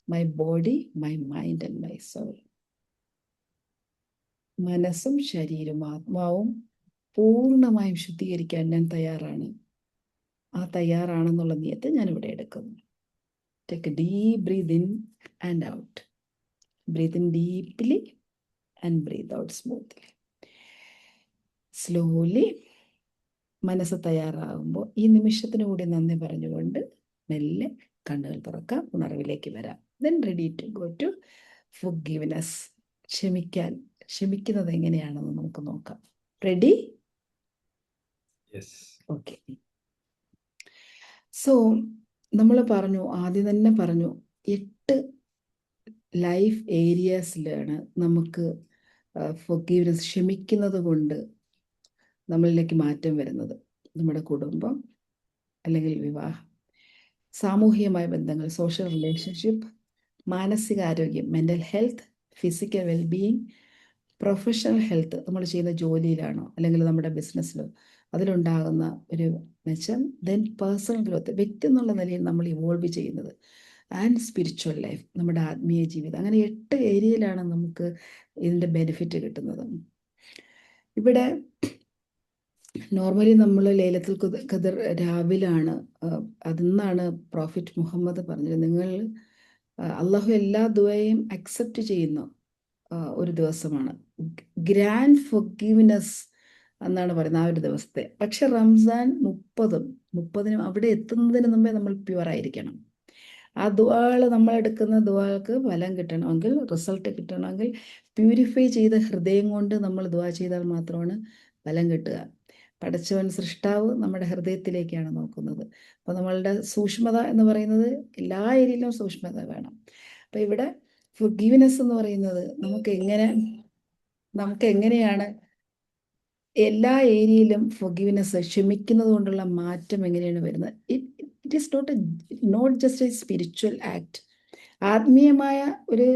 my body, my mind and my soul. മനസ്സും ശരീരവും ആത്മാവും പൂർണ്ണമായും ശുദ്ധീകരിക്കാൻ ഞാൻ തയ്യാറാണ്. ആ തയ്യാറാണെന്നുള്ള നിയത്ത് ഞാൻ ഇവിടെ എടുക്കുന്നു. Take a deep breathe in and out. Breathe in deeply and breathe out smoothly. Slowly മനസ്സ് തയ്യാറാകുമ്പോൾ ഈ നിമിഷത്തിന് കൂടി നന്ദി പറഞ്ഞുകൊണ്ട് മെല്ലെ കണ്ണുകൾ തുറക്കാം, ഉണർവിലേക്ക് വരാം. Then ready to go to forgiveness. ക്ഷമിക്കുന്നത് എങ്ങനെയാണെന്ന് നമുക്ക് നോക്കാം. റെഡി? ഓക്കെ. സോ നമ്മൾ ആദ്യം തന്നെ പറഞ്ഞു 8 ലൈഫ് ഏരിയാസിലാണ് നമുക്ക് ഫോർഗീവ്നെസ്, ക്ഷമിക്കുന്നത് കൊണ്ട് നമ്മളിലേക്ക് മാറ്റം വരുന്നത്. നമ്മുടെ കുടുംബം അല്ലെങ്കിൽ വിവാഹം, സാമൂഹികമായ ബന്ധങ്ങൾ, സോഷ്യൽ റിലേഷൻഷിപ്പ്, മാനസികാരോഗ്യം, mental health, physical wellbeing, professional health, നമ്മൾ ചെയ്യുന്ന ജോലിയിലാണോ അല്ലെങ്കിൽ നമ്മുടെ ബിസിനസ്സിലോ അതിലുണ്ടാകുന്ന ഒരു മെച്ചം, ദെൻ പേഴ്സണൽ ഗ്രോത്ത്, വ്യക്തി എന്നുള്ള നിലയിൽ നമ്മൾ ഇവോൾവ് ചെയ്യുന്നത്, ആൻഡ് സ്പിരിച്വൽ ലൈഫ്, നമ്മുടെ ആത്മീയ ജീവിതം. അങ്ങനെ 8 ഏരിയയിലാണ് നമുക്ക് ഇതിൻ്റെ ബെനിഫിറ്റ് കിട്ടുന്നത്. ഇവിടെ നോർമലി നമ്മൾ ലൈലത്തുൽ ഖദർ രാവിലാണ്, അതെന്നാണ് പ്രോഫിറ്റ് മുഹമ്മദ് പറഞ്ഞത്, നിങ്ങൾ അള്ളാഹു എല്ലാ ദുആയും അക്സെപ്റ്റ് ചെയ്യുന്ന ഒരു ദിവസമാണ്. ഗ്രാൻഡ് ഫോർഗീവ്നെസ് എന്നാണ് പറയുന്നത് ആ ഒരു ദിവസത്തെ. പക്ഷെ റംസാൻ 30-നും അവിടെ എത്തുന്നതിന് മുമ്പേ നമ്മൾ പ്യുവർ ആയിരിക്കണം. ആ ദുആകൾ, നമ്മൾ എടുക്കുന്ന ദുആകൾക്ക് ഫലം കിട്ടണമെങ്കിൽ, റിസൾട്ട് കിട്ടണമെങ്കിൽ പ്യൂരിഫൈ ചെയ്ത ഹൃദയം കൊണ്ട് നമ്മൾ ദുആ ചെയ്താൽ മാത്രമാണ് ഫലം കിട്ടുക. പടച്ചവൻ സൃഷ്ടാവ് നമ്മുടെ ഹൃദയത്തിലേക്കാണ് നോക്കുന്നത്. അപ്പോൾ നമ്മളുടെ സൂക്ഷ്മത എന്ന് പറയുന്നത് എല്ലാ ഏരിയയിലും സൂക്ഷ്മത വേണം. അപ്പോൾ ഇവിടെ ഫോർഗീവ്നെസ് എന്ന് പറയുന്നത് നമുക്ക് എങ്ങനെയാണ് എല്ലാ ഏരിയയിലും ഫോർഗീവ്നെസ്, ക്ഷമിക്കുന്നത് കൊണ്ടുള്ള മാറ്റം എങ്ങനെയാണ് വരുന്നത്? It is not just a spiritual act. ആത്മീയമായ ഒരു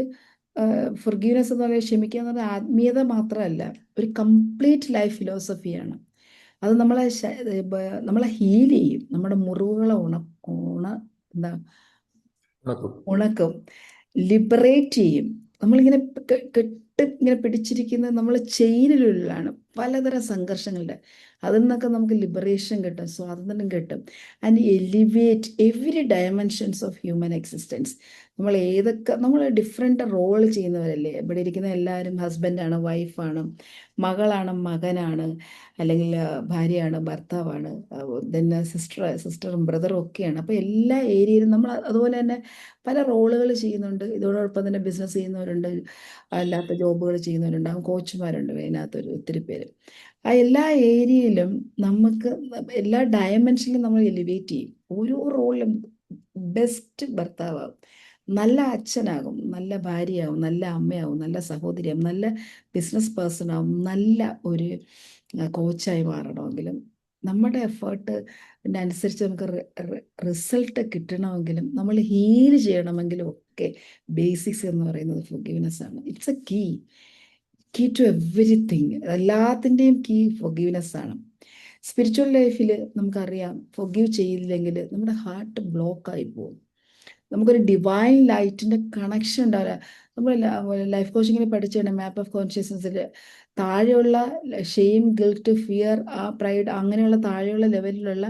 ഫോർഗീവ്നെസ് എന്ന് പറയുന്നത്, ക്ഷമിക്കുക എന്ന് പറഞ്ഞാൽ ആത്മീയത മാത്രമല്ല, ഒരു കംപ്ലീറ്റ് ലൈഫ് ഫിലോസഫിയാണ്. അത് നമ്മളെ ഹീൽ ചെയ്യും, നമ്മുടെ മുറിവുകളെ എന്താ ഉണക്കും. ഉണക്കും, ലിബറേറ്റ് ചെയ്യും. നമ്മളിങ്ങനെ ഇങ്ങനെ പിടിച്ചിരിക്കുന്ന നമ്മൾ ചെയിനിലുള്ളതാണ് പലതരം സംഘർഷങ്ങളുടെ. അതിൽ നിന്നൊക്കെ നമുക്ക് ലിബറേഷൻ കിട്ടും, സ്വാതന്ത്ര്യം കിട്ടും. And elevate every dimensions of human existence. നമ്മൾ ഡിഫറെൻ്റ് റോൾ ചെയ്യുന്നവരല്ലേ. ഇവിടെ ഇരിക്കുന്ന എല്ലാവരും ഹസ്ബൻഡാണ്, വൈഫാണ്, മകളാണ്, മകനാണ്, അല്ലെങ്കിൽ ഭാര്യയാണ്, ഭർത്താവാണ്, പിന്നെ സിസ്റ്ററും ബ്രദറും ഒക്കെയാണ്. അപ്പോൾ എല്ലാ ഏരിയയിലും നമ്മൾ അതുപോലെ തന്നെ പല റോളുകൾ ചെയ്യുന്നുണ്ട്. ഇതോടൊപ്പം തന്നെ ബിസിനസ് ചെയ്യുന്നവരുണ്ട്, അല്ലാത്ത ജോബുകൾ ചെയ്യുന്നവരുണ്ടാകും, കോച്ചുമാരുണ്ട്, അതിനകത്തൊരു ഒത്തിരി പേര്. ആ എല്ലാ ഏരിയയിലും നമുക്ക് എല്ലാ ഡയമെൻഷനിലും നമ്മൾ എലിവേറ്റ് ചെയ്യും. ഓരോ റോളിലും ബെസ്റ്റ് ഭർത്താവാകും, നല്ല അച്ഛനാകും, നല്ല ഭാര്യയാവും, നല്ല അമ്മയാവും, നല്ല സഹോദരിയാവും, നല്ല ബിസിനസ് പേഴ്സൺ ആവും, നല്ല ഒരു കോച്ചായി മാറണമെങ്കിലും നമ്മുടെ എഫേർട്ട് അനുസരിച്ച് നമുക്ക് റിസൾട്ട് കിട്ടണമെങ്കിലും നമ്മൾ ഹീൽ ചെയ്യണമെങ്കിലും ഒക്കെ ബേസിക്സ് എന്ന് പറയുന്നത് ഫൊർഗീവ്നെസ് ആണ്. It's a key to everything. എല്ലാത്തിൻ്റെയും കീ ഫൊർഗീവ്നെസ് ആണ്. സ്പിരിച്വൽ ലൈഫിൽ നമുക്കറിയാം, ഫൊർഗീവ് ചെയ്തില്ലെങ്കിൽ നമ്മുടെ ഹാർട്ട് ബ്ലോക്കായി പോകും. നമുക്കൊരു ഡിവൈൻ ലൈറ്റിൻ്റെ കണക്ഷൻ ഉണ്ടാവില്ല. നമ്മൾ ലൈഫ് കോച്ചിങ്ങിൽ പഠിച്ചാണ് മാപ്പ് ഓഫ് കോൺഷ്യസ്നസ്സിൽ താഴെയുള്ള ഷെയിം, ഗിൽട്ട്, ഫിയർ, പ്രൈഡ്, അങ്ങനെയുള്ള താഴെയുള്ള ലെവലിലുള്ള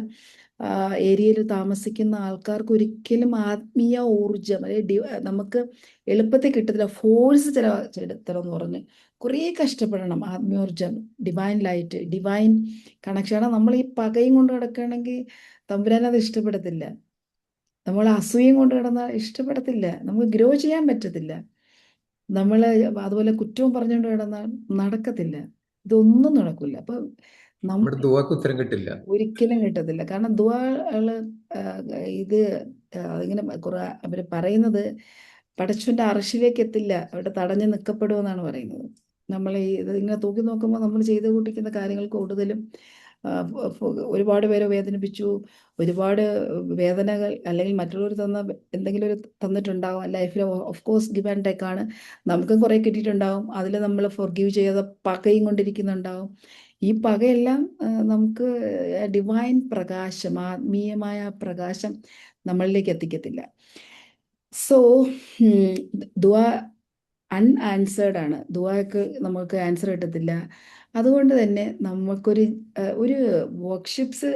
ഏരിയയിൽ താമസിക്കുന്ന ആൾക്കാർക്ക് ഒരിക്കലും ആത്മീയ ഊർജം നമുക്ക് എളുപ്പത്തിൽ കിട്ടത്തില്ല. ഫോഴ്സ് ചെലുത്തണമെന്ന് പറഞ്ഞ് കുറേ കഷ്ടപ്പെടണം. ആത്മീയോർജം, ഡിവൈൻ ലൈറ്റ്, ഡിവൈൻ കണക്ഷൻ. നമ്മൾ ഈ പകയും കൊണ്ട് കിടക്കുകയാണെങ്കിൽ തമ്പുരാനത് ഇഷ്ടപ്പെടത്തില്ല. നമ്മൾ അസൂയം കൊണ്ട് കിടന്നാൽ ഇഷ്ടപ്പെടത്തില്ല, നമുക്ക് ഗ്രോ ചെയ്യാൻ പറ്റത്തില്ല. നമ്മൾ അതുപോലെ കുറ്റവും പറഞ്ഞുകൊണ്ട് കിടന്നാൽ നടക്കത്തില്ല, ഇതൊന്നും നടക്കില്ല. അപ്പൊ നമ്മുടെ ദുആക്ക് ഉത്തരം കിട്ടില്ല, ഒരിക്കലും കിട്ടത്തില്ല. കാരണം ദുആകള് ഇത് ഇങ്ങനെ കുറെ അവര് പറയുന്നത് പടച്ചവന്റെ അർശിലേക്ക് എത്തില്ല, അവിടെ തടഞ്ഞു നിൽക്കപ്പെടുമെന്നാണ് പറയുന്നത്. നമ്മൾ ഇത് ഇങ്ങനെ തൂക്കി നോക്കുമ്പോൾ നമ്മൾ ചെയ്ത് കൂട്ടിക്കുന്ന കാര്യങ്ങൾ കൂടുതലും ഒരുപാട് പേരെ വേദനിപ്പിച്ചു, ഒരുപാട് വേദനകൾ അല്ലെങ്കിൽ മറ്റുള്ളവർ എന്തെങ്കിലും തന്നിട്ടുണ്ടാവും ലൈഫിൽ. Of course give and take ആണ്, നമുക്കും കുറേ കിട്ടിയിട്ടുണ്ടാവും. അതിൽ നമ്മൾ ഫൊർഗീവ് ചെയ്ത പകയും കൊണ്ടിരിക്കുന്നുണ്ടാവും. ഈ പകയെല്ലാം നമുക്ക് ഡിവൈൻ പ്രകാശം, ആത്മീയമായ പ്രകാശം നമ്മളിലേക്ക് എത്തിക്കത്തില്ല. സോ ദുആ അൺആൻസേർഡ് ആണ്, ദുആക്ക് നമുക്ക് ആൻസർ കിട്ടത്തില്ല. അതുകൊണ്ട് തന്നെ നമുക്കൊരു വർക്ക്ഷോപ്സ്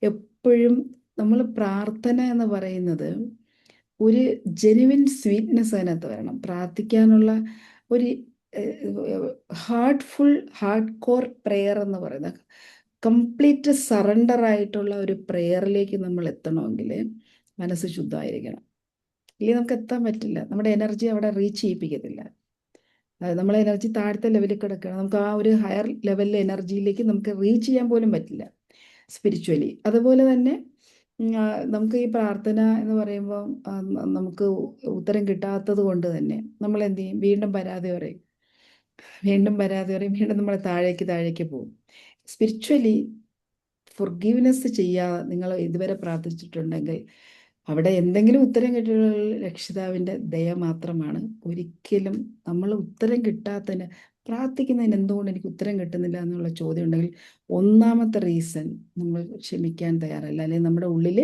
എപ്പോഴും നമ്മൾ പ്രാർത്ഥന എന്ന് പറയുന്നത് ഒരു ജെനുവിൻ സ്വീറ്റ്നെസ് അതിനകത്ത് വരണം. പ്രാർത്ഥിക്കാനുള്ള ഒരു ഹാർട്ട് കോർ പ്രെയർ എന്ന് പറയുന്നത്, കംപ്ലീറ്റ് സറണ്ടർ ആയിട്ടുള്ള ഒരു പ്രെയറിലേക്ക് നമ്മൾ എത്തണമെങ്കിൽ മനസ്സ് ശുദ്ധമായിരിക്കണം. ഇല്ലെങ്കിൽ നമുക്ക് എത്താൻ പറ്റില്ല, നമ്മുടെ എനർജി അവിടെ റീച്ച് ചെയ്യിപ്പിക്കത്തില്ല. നമ്മളെ എനർജി താഴത്തെ ലെവലിൽ കിടക്കുകയാണ്, നമുക്ക് ആ ഒരു ഹയർ ലെവലിലെ എനർജിയിലേക്ക് നമുക്ക് റീച്ച് ചെയ്യാൻ പോലും പറ്റില്ല സ്പിരിച്വലി. അതുപോലെ തന്നെ നമുക്ക് ഈ പ്രാർത്ഥന എന്ന് പറയുമ്പോൾ നമുക്ക് ഉത്തരം കിട്ടാത്തത് കൊണ്ട് തന്നെ നമ്മൾ എന്ത് ചെയ്യും, വീണ്ടും പരാതി പറയും, വീണ്ടും നമ്മൾ താഴേക്ക് പോകും. സ്പിരിച്വലി ഫൊർഗീവ്നെസ് ചെയ്യാതെ നിങ്ങൾ ഇതുവരെ പ്രാർത്ഥിച്ചിട്ടുണ്ടെങ്കിൽ അവിടെ എന്തെങ്കിലും ഉത്തരം കിട്ടിയുള്ള രക്ഷിതാവിൻ്റെ ദയ മാത്രമാണ്. ഒരിക്കലും നമ്മൾ ഉത്തരം കിട്ടാത്തതിന്, പ്രാർത്ഥിക്കുന്നതിന് എന്തുകൊണ്ട് എനിക്ക് ഉത്തരം കിട്ടുന്നില്ല എന്നുള്ള ചോദ്യം ഉണ്ടെങ്കിൽ ഒന്നാമത്തെ റീസൺ നമ്മൾ ക്ഷമിക്കാൻ തയ്യാറല്ല, അല്ലെങ്കിൽ നമ്മുടെ ഉള്ളിൽ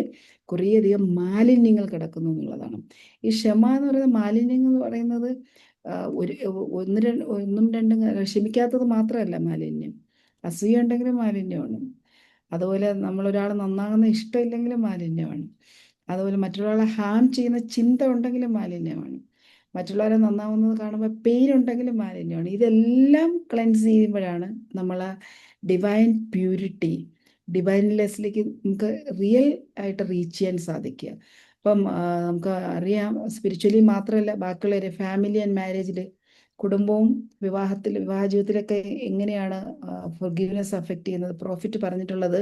കുറേയധികം മാലിന്യങ്ങൾ കിടക്കുന്നു എന്നുള്ളതാണ്. ഈ ക്ഷമ എന്ന് പറയുന്ന മാലിന്യങ്ങൾ എന്ന് പറയുന്നത് ഒന്നും രണ്ടും ക്ഷമിക്കാത്തത് മാത്രമല്ല മാലിന്യം, അസൂയ ഉണ്ടെങ്കിലും മാലിന്യമാണ്. അതുപോലെ നമ്മളൊരാൾ നന്നാകുന്ന ഇഷ്ടമില്ലെങ്കിലും മാലിന്യമാണ്. അതുപോലെ മറ്റുള്ളവരെ ഹാം ചെയ്യുന്ന ചിന്ത ഉണ്ടെങ്കിലും മാലിന്യമാണ്. മറ്റുള്ളവരെ നന്നാവുന്നത് കാണുമ്പോൾ പെയിൻ ഉണ്ടെങ്കിലും മാലിന്യമാണ്. ഇതെല്ലാം ക്ലെൻസ് ചെയ്യുമ്പോഴാണ് നമ്മൾ ഡിവൈൻ പ്യൂരിറ്റി, ഡിവൈൻലെസ്സിലേക്ക് നമുക്ക് റിയൽ ആയിട്ട് റീച്ച് ചെയ്യാൻ സാധിക്കുക. അപ്പം നമുക്ക് അറിയാം, സ്പിരിച്വലി മാത്രമല്ല ബാക്കിയുള്ള ഫാമിലി ആൻഡ് മാരേജിൽ, കുടുംബവും വിവാഹ ജീവിതത്തിലൊക്കെ എങ്ങനെയാണ് ഫൊർഗീവ്നെസ് അഫക്റ്റ് ചെയ്യുന്നത്. പ്രോഫിറ്റ് പറഞ്ഞിട്ടുള്ളത്,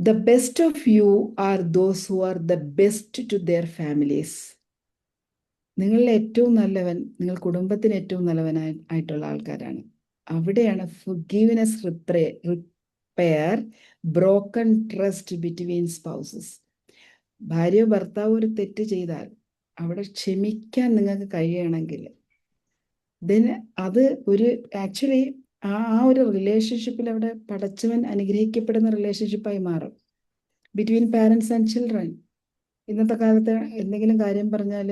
the best of you are those who are the best to their families. നിങ്ങളിൽ ഏറ്റവും നല്ലവൻ നിങ്ങൾ കുടുംബത്തിന് ഏറ്റവും നല്ലവനായിട്ടുള്ള ആൾക്കാരാണ്. അവിടെയാണ് forgiveness repair broken trust between spouses. ഭാര്യയോ ഭർത്താവോ ഒരു തെറ്റ് ചെയ്താൽ അവിടെ ക്ഷമിക്കാൻ നിങ്ങൾക്ക് കഴിയുകയാണെങ്കിൽ അത് ആക്ച്വലി ആ ഒരു റിലേഷൻഷിപ്പിൽ അവിടെ പടച്ചവൻ അനുഗ്രഹിക്കപ്പെടുന്ന റിലേഷൻഷിപ്പായി മാറും ബിറ്റ്വീൻ പാരൻസ് ആൻഡ് ചിൽഡ്രൻ. ഇന്നത്തെ കാലത്ത് എന്തെങ്കിലും കാര്യം പറഞ്ഞാൽ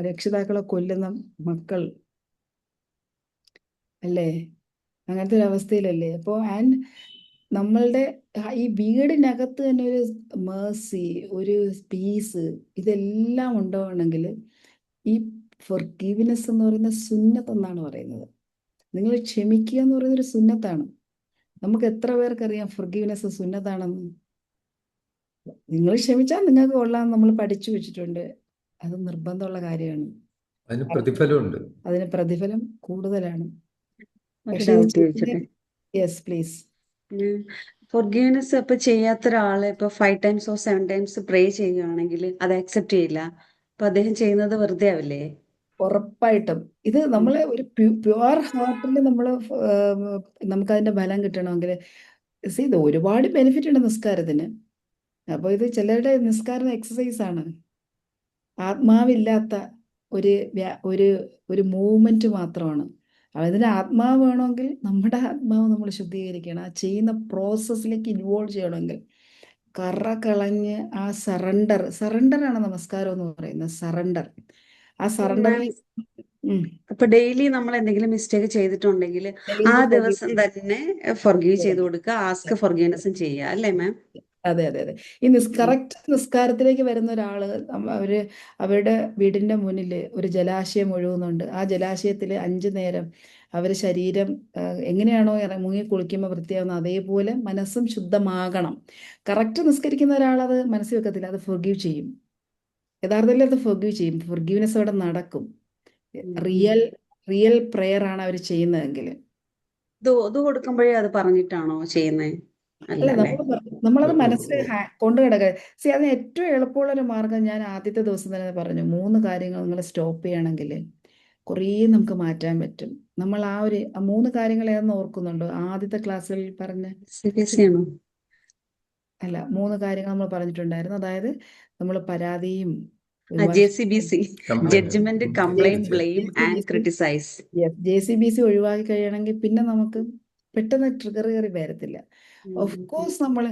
രക്ഷിതാക്കളെ കൊല്ലുന്ന മക്കൾ അല്ലേ, അങ്ങനത്തെ ഒരു അവസ്ഥയിലല്ലേ. അപ്പോൾ നമ്മളുടെ ഈ വീടിനകത്ത് തന്നെ ഒരു മേഴ്സി, ഒരു പീസ്, ഇതെല്ലാം ഉണ്ടാവണമെങ്കിൽ ഈ ഫൊർഗീവ്നെസ് എന്ന് പറയുന്ന സുന്നത്ത് എന്നാണ് പറയുന്നത്. നിങ്ങൾ ക്ഷമിക്കുക എന്ന് പറയുന്ന ഒരു സുന്നത്താണ്. നമുക്ക് എത്ര പേർക്കറിയാം ഫൊർഗീവ്നെസ് സുന്നത്താണെന്ന്? നിങ്ങൾ ക്ഷമിച്ചാൽ നിങ്ങൾക്ക് കൊള്ളാം, നമ്മൾ പഠിച്ചു വെച്ചിട്ടുണ്ട്. അത് നിർബന്ധമുള്ള കാര്യമാണ്. അതിന് പ്രതിഫലമുണ്ട്. അതിന് പ്രതിഫലം കൂടുതലാണ്. ഒരു പക്ഷേ ഡൗട്ട് ചോദിച്ചോട്ടെ? Yes please. ഫോർഗീവ്നെസ് ഇപ്പൊ ചെയ്യാത്ത ഒരാള് ഇപ്പൊ 5 times or 7 times പ്രേ ചെയ്യുകയാണെങ്കിൽ അത് അക്സെപ്റ്റ് ചെയ്യില്ല. അപ്പൊ അദ്ദേഹം ചെയ്യുന്നത് വെറുതെ ആവില്ലേ? ഉറപ്പായിട്ടും ഇത് നമ്മളെ ഒരു പ്യുവർ ഹാർട്ടിൽ നമ്മൾ നമുക്കതിന്റെ ഫലം കിട്ടണമെങ്കിൽ ഇത് ഒരുപാട് ബെനിഫിറ്റ് ഉണ്ട് നിസ്കാരത്തിന്. അപ്പോൾ ഇത് ചിലരുടെ നിസ്കാരം എക്സസൈസ് ആണ്. ആത്മാവില്ലാത്ത ഒരു ഒരു മൂവ്മെന്റ് മാത്രമാണ്. അതിന് ആത്മാവ് വേണമെങ്കിൽ നമ്മുടെ ആത്മാവ് നമ്മൾ ശുദ്ധീകരിക്കണം. ആ ചെയ്യുന്ന പ്രോസസ്സിലേക്ക് ഇൻവോൾവ് ചെയ്യണമെങ്കിൽ കറ കളഞ്ഞ് ആ സറണ്ടറാണ് നമസ്കാരം എന്ന് പറയുന്നത്. സറണ്ടർ. ആ സറണ്ടറിൽ അപ്പൊ ഡെയിലി നമ്മൾ എന്തെങ്കിലും മിസ്റ്റേക്ക് ചെയ്തിട്ടുണ്ടെങ്കിൽ ആ ദിവസം തന്നെ ഫൊർഗീവ് ചെയ്ത് കൊടുക്കുക, ആസ്ക് ഫൊർഗീവ്നെസ്സും ചെയ്യുക, അല്ലേ മാം? അതെ അതെ അതെ. ഈ കറക്റ്റ് നിസ്കാരത്തിലേക്ക് വരുന്ന ഒരാള് അവരുടെ വീടിന്റെ മുന്നിൽ ഒരു ജലാശയം ഒഴുകുന്നുണ്ട്. ആ ജലാശയത്തിൽ 5 നേരം അവരുടെ ശരീരം എങ്ങനെയാണോ മുങ്ങി കുളിക്കുമ്പോൾ വൃത്തിയാവുന്ന അതേപോലെ മനസ്സും ശുദ്ധമാകണം. കറക്റ്റ് നിസ്കരിക്കുന്ന ഒരാളത് മനസ്സിൽ വെക്കത്തില്ല, അത് ഫൊർഗീവ് ചെയ്യും. യഥാർത്ഥത്തിൽ അത് ഫൊർഗീവ് ചെയ്യും. ഫൊർഗീവ്നെസ് അവിടെ നടക്കും. റിയൽ പ്രെയർ ആണ് അവർ ചെയ്യുന്നതെങ്കിൽ. ഇത് കൊടുക്കുമ്പോഴേ അത് പറഞ്ഞിട്ടാണോ ചെയ്യുന്നത്? അല്ല, നമ്മളത് മനസ്സിൽ കൊണ്ടു കിടക്കുക. അതിന് ഏറ്റവും എളുപ്പമുള്ള ഒരു മാർഗം ഞാൻ ആദ്യത്തെ ദിവസം തന്നെ പറഞ്ഞു. 3 കാര്യങ്ങൾ നിങ്ങൾ സ്റ്റോപ്പ് ചെയ്യണമെങ്കിൽ കുറേ നമുക്ക് മാറ്റാൻ പറ്റും. നമ്മൾ ആ 3 കാര്യങ്ങൾ ഏതെന്ന് ഓർക്കുന്നുണ്ടോ? ആദ്യത്തെ ക്ലാസ്സുകളിൽ പറഞ്ഞ അല്ല 3 കാര്യങ്ങൾ നമ്മൾ പറഞ്ഞിട്ടുണ്ടായിരുന്നു. അതായത് നമ്മൾ പരാതിയും JCBC, judgment, complaint, blame and criticise. JCBC ഒഴിവാക്കി കഴിയണമെങ്കിൽ പിന്നെ നമുക്ക് പെട്ടെന്ന് ട്രിഗർ കയറി വരത്തില്ല. ഓഫ് കോഴ്സ് നമ്മൾ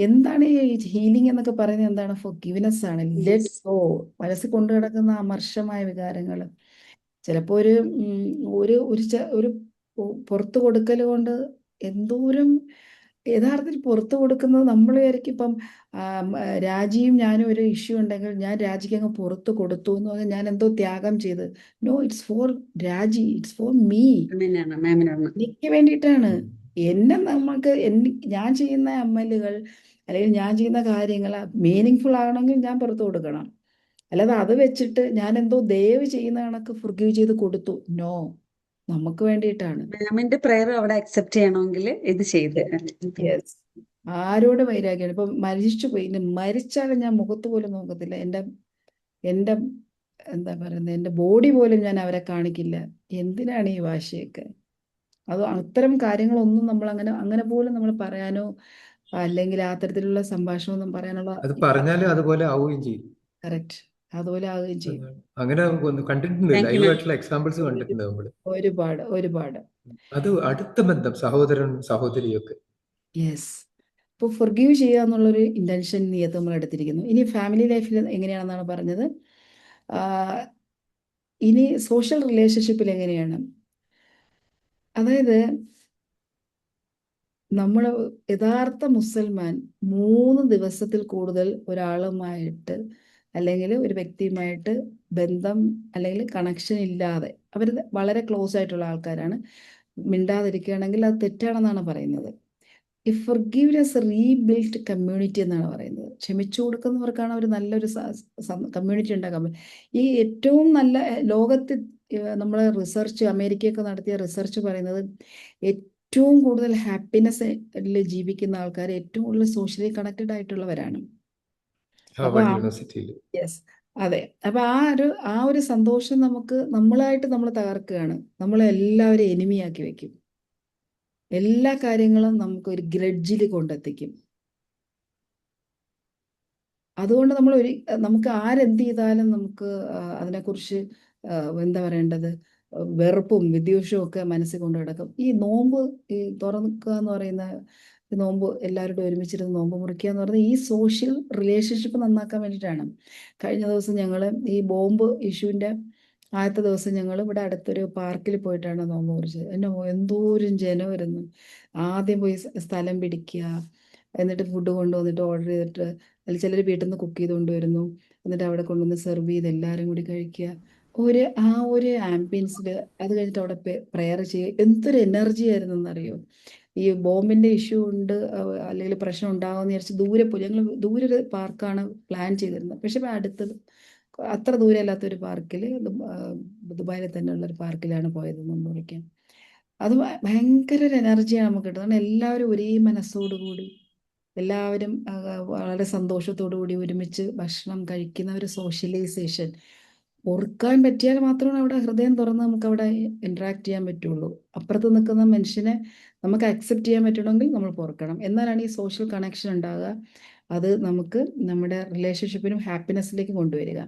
എന്താണ് ഈ ഹീലിംഗ് എന്നൊക്കെ പറയുന്നത്? എന്താണ്? ഫൊർഗീവ്നെസ് ആണ്. Let go. മനസ്സിൽ കൊണ്ടു കിടക്കുന്ന അമർഷമായ വികാരങ്ങൾ ചിലപ്പോൾ ഒരു പുറത്തു കൊടുക്കൽ കൊണ്ട് എന്തോരം യഥാർത്ഥത്തിൽ പുറത്തു കൊടുക്കുന്നത് നമ്മൾ വിചാരിക്കും. ഇപ്പം രാജിയും ഞാനും ഒരു ഇഷ്യൂ ഉണ്ടെങ്കിൽ ഞാൻ രാജിക്ക് അങ്ങ് പുറത്തു കൊടുത്തു എന്ന് പറഞ്ഞാൽ ഞാൻ എന്തോ ത്യാഗം ചെയ്ത്. നോ, ഇറ്റ്സ് ഫോർ രാജി, ഇറ്റ്സ് ഫോർ മീ. എനിക്ക് വേണ്ടിയിട്ടാണ്. ഞാൻ ചെയ്യുന്ന അമലുകൾ അല്ലെങ്കിൽ ഞാൻ ചെയ്യുന്ന കാര്യങ്ങൾ മീനിങ് ആകണമെങ്കിൽ ഞാൻ പുറത്തു കൊടുക്കണം. അല്ലാതെ അത് വെച്ചിട്ട് ഞാൻ എന്തോ ദയവ് ചെയ്യുന്ന കണക്ക് ഫൊർഗീവ് ചെയ്ത് കൊടുത്തു. നോ, നമുക്ക് വേണ്ടിയിട്ടാണ്. മാമിന്റെ പ്രയർ അവിടെ അക്സെപ്റ്റ് ചെയ്യണമെങ്കിൽ ഇത് ചെയ്ത്. യെസ്. ആരോട് വൈരാഗ്യമാണ്? ഇപ്പൊ മരിച്ചു പോയി, മരിച്ചാലും ഞാൻ മുഖത്ത് പോലും നോക്കത്തില്ല. എന്റെ എന്താ പറയുന്നത്, എന്റെ ബോഡി പോലും ഞാൻ അവരെ കാണിക്കില്ല. എന്തിനാണ് ഈ വാശിയൊക്കെ? അത് അത്തരം കാര്യങ്ങളൊന്നും നമ്മൾ അങ്ങനെ പോലും നമ്മൾ പറയാനോ അല്ലെങ്കിൽ ആ തരത്തിലുള്ള സംഭാഷണമൊന്നും പറയാനുള്ള അത് പറഞ്ഞാലും അതുപോലെ ആവുകയും ചെയ്യും. കറക്റ്റ്, അതുപോലെ ആവുകയും ചെയ്യും. അങ്ങനെ കണ്ടിട്ടുണ്ട്, ലൈവായിട്ടുള്ള എക്സാമ്പിൾസ് കണ്ടിട്ടുണ്ട് നമ്മള്. ഒരുപാട്. അത് അടുത്ത ബന്ധം, സഹോദരൻ സഹോദരിയൊക്കെ. യെസ്. ഇപ്പോൾ ഫൊർഗീവ് ചെയ്യുക എന്നുള്ളൊരു ഇന്റൻഷൻ നിയത്ത് നമ്മൾ എടുത്തിരിക്കുന്നു. ഇനി ഫാമിലി ലൈഫിൽ എങ്ങനെയാണെന്നാണ് പറഞ്ഞത്. ഇനി സോഷ്യൽ റിലേഷൻഷിപ്പിൽ എങ്ങനെയാണ്? അതായത് നമ്മൾ യഥാർത്ഥ മുസൽമാൻ 3 ദിവസത്തിൽ കൂടുതൽ ഒരാളുമായിട്ട് അല്ലെങ്കിൽ ഒരു വ്യക്തിയുമായിട്ട് ബന്ധം അല്ലെങ്കിൽ കണക്ഷൻ ഇല്ലാതെ, അവർ വളരെ ക്ലോസ് ആയിട്ടുള്ള ആൾക്കാരാണ്, മിണ്ടാതിരിക്കുകയാണെങ്കിൽ അത് തെറ്റാണെന്നാണ് പറയുന്നത്. ഈ ഫൊർഗീവ്നെസ് റീബിൽഡ് കമ്മ്യൂണിറ്റി എന്നാണ് പറയുന്നത്. ക്ഷമിച്ചു കൊടുക്കുന്നവർക്കാണ് ഒരു നല്ലൊരു കമ്മ്യൂണിറ്റി ഉണ്ടാക്കാൻ പറ്റും. ഈ ഏറ്റവും നല്ല ലോകത്തിൽ നമ്മൾ റിസർച്ച്, അമേരിക്കയൊക്കെ നടത്തിയ റിസർച്ച് പറയുന്നത് ഏറ്റവും കൂടുതൽ ഹാപ്പിനെസ് ജീവിക്കുന്ന ആൾക്കാർ ഏറ്റവും കൂടുതൽ സോഷ്യലി കണക്റ്റഡ് ആയിട്ടുള്ളവരാണ്. യൂണിവേഴ്സിറ്റിയിൽ. യെസ്, അതെ. അപ്പൊ ആ ഒരു സന്തോഷം നമ്മളായിട്ട് നമ്മൾ തകർക്കുകയാണ്. നമ്മളെല്ലാവരും എനിമിയാക്കി വെക്കും. എല്ലാ കാര്യങ്ങളും നമുക്ക് ഒരു ഗ്രഡ്ജിൽ കൊണ്ടെത്തിക്കും. അതുകൊണ്ട് നമുക്ക് ആരെന്ത് ചെയ്താലും നമുക്ക് അതിനെക്കുറിച്ച് എന്താ പറയേണ്ടത്, വെറുപ്പും വിദ്വേഷവും ഒക്കെ മനസ്സിൽ കൊണ്ട് കിടക്കും. ഈ നോമ്പ് ഈ തുറക്കുക എന്ന് പറയുന്ന ഈ നോമ്പ് എല്ലാവരോടും ഒരുമിച്ചിരുന്ന് നോമ്പ് മുറിക്കുക എന്ന് പറയുന്നത് ഈ സോഷ്യൽ റിലേഷൻഷിപ്പ് നന്നാക്കാൻ വേണ്ടിയിട്ടാണ്. കഴിഞ്ഞ ദിവസം ഞങ്ങൾ ഈ ബോംബ് ഇഷ്യൂവിൻ്റെ ആദ്യത്തെ ദിവസം ഞങ്ങൾ ഇവിടെ അടുത്തൊരു പാർക്കിൽ പോയിട്ടാണ് നോമ്പ് മുറിച്ചത്. എന്തോരം ജനം വരുന്നു. ആദ്യം പോയി സ്ഥലം പിടിക്കുക, എന്നിട്ട് ഫുഡ് കൊണ്ടുവന്നിട്ട് ഓർഡർ ചെയ്തിട്ട്, അതിൽ ചിലർ വീട്ടിൽ നിന്ന് കുക്ക് ചെയ്ത് കൊണ്ടുവരുന്നു, എന്നിട്ട് അവിടെ കൊണ്ടുവന്ന് സെർവ് ചെയ്ത് എല്ലാവരും കൂടി കഴിക്കുക. ഒരു ആംബിയൻസിൽ അത് കഴിഞ്ഞിട്ട് അവിടെ പ്രെയർ ചെയ്യുക. എന്തൊരു എനർജി ആയിരുന്നു എന്നറിയോ. ഈ ബോംബിന്റെ ഇഷ്യൂ ഉണ്ട് അല്ലെങ്കിൽ പ്രശ്നം ഉണ്ടാകുമെന്ന് വിചാരിച്ച് ദൂരെ പോയി. ഞങ്ങൾ ദൂരെ ഒരു പാർക്കാണ് പ്ലാൻ ചെയ്തിരുന്നത്. പക്ഷെ അടുത്തത് അത്ര ദൂരമല്ലാത്ത ഒരു പാർക്കിൽ, ദുബായിൽ തന്നെയുള്ള ഒരു പാർക്കിലാണ് പോയത് നോമ്പ് മുറിക്കാൻ. അത് ഭയങ്കര ഒരു എനർജിയാണ് നമുക്ക് കിട്ടുന്നത്. എല്ലാവരും ഒരേ മനസ്സോടുകൂടി, എല്ലാവരും വളരെ സന്തോഷത്തോടു കൂടി ഒരുമിച്ച് ഭക്ഷണം കഴിക്കുന്ന ഒരു സോഷ്യലൈസേഷൻ ഓർക്കാൻ പറ്റിയാൽ മാത്രമാണ് അവിടെ ഹൃദയം തുറന്ന് നമുക്ക് അവിടെ ഇന്ററാക്ട് ചെയ്യാൻ പറ്റുള്ളൂ. അപ്പുറത്ത് നിൽക്കുന്ന മനുഷ്യനെ നമുക്ക് അക്സെപ്റ്റ് ചെയ്യാൻ പറ്റണമെങ്കിൽ നമ്മൾ പൊറുക്കണം. എന്നാലാണ് ഈ സോഷ്യൽ കണക്ഷൻ ഉണ്ടാകുക. അത് നമുക്ക് നമ്മുടെ റിലേഷൻഷിപ്പിനും ഹാപ്പിനെസ്സിലേക്ക് കൊണ്ടുവരിക.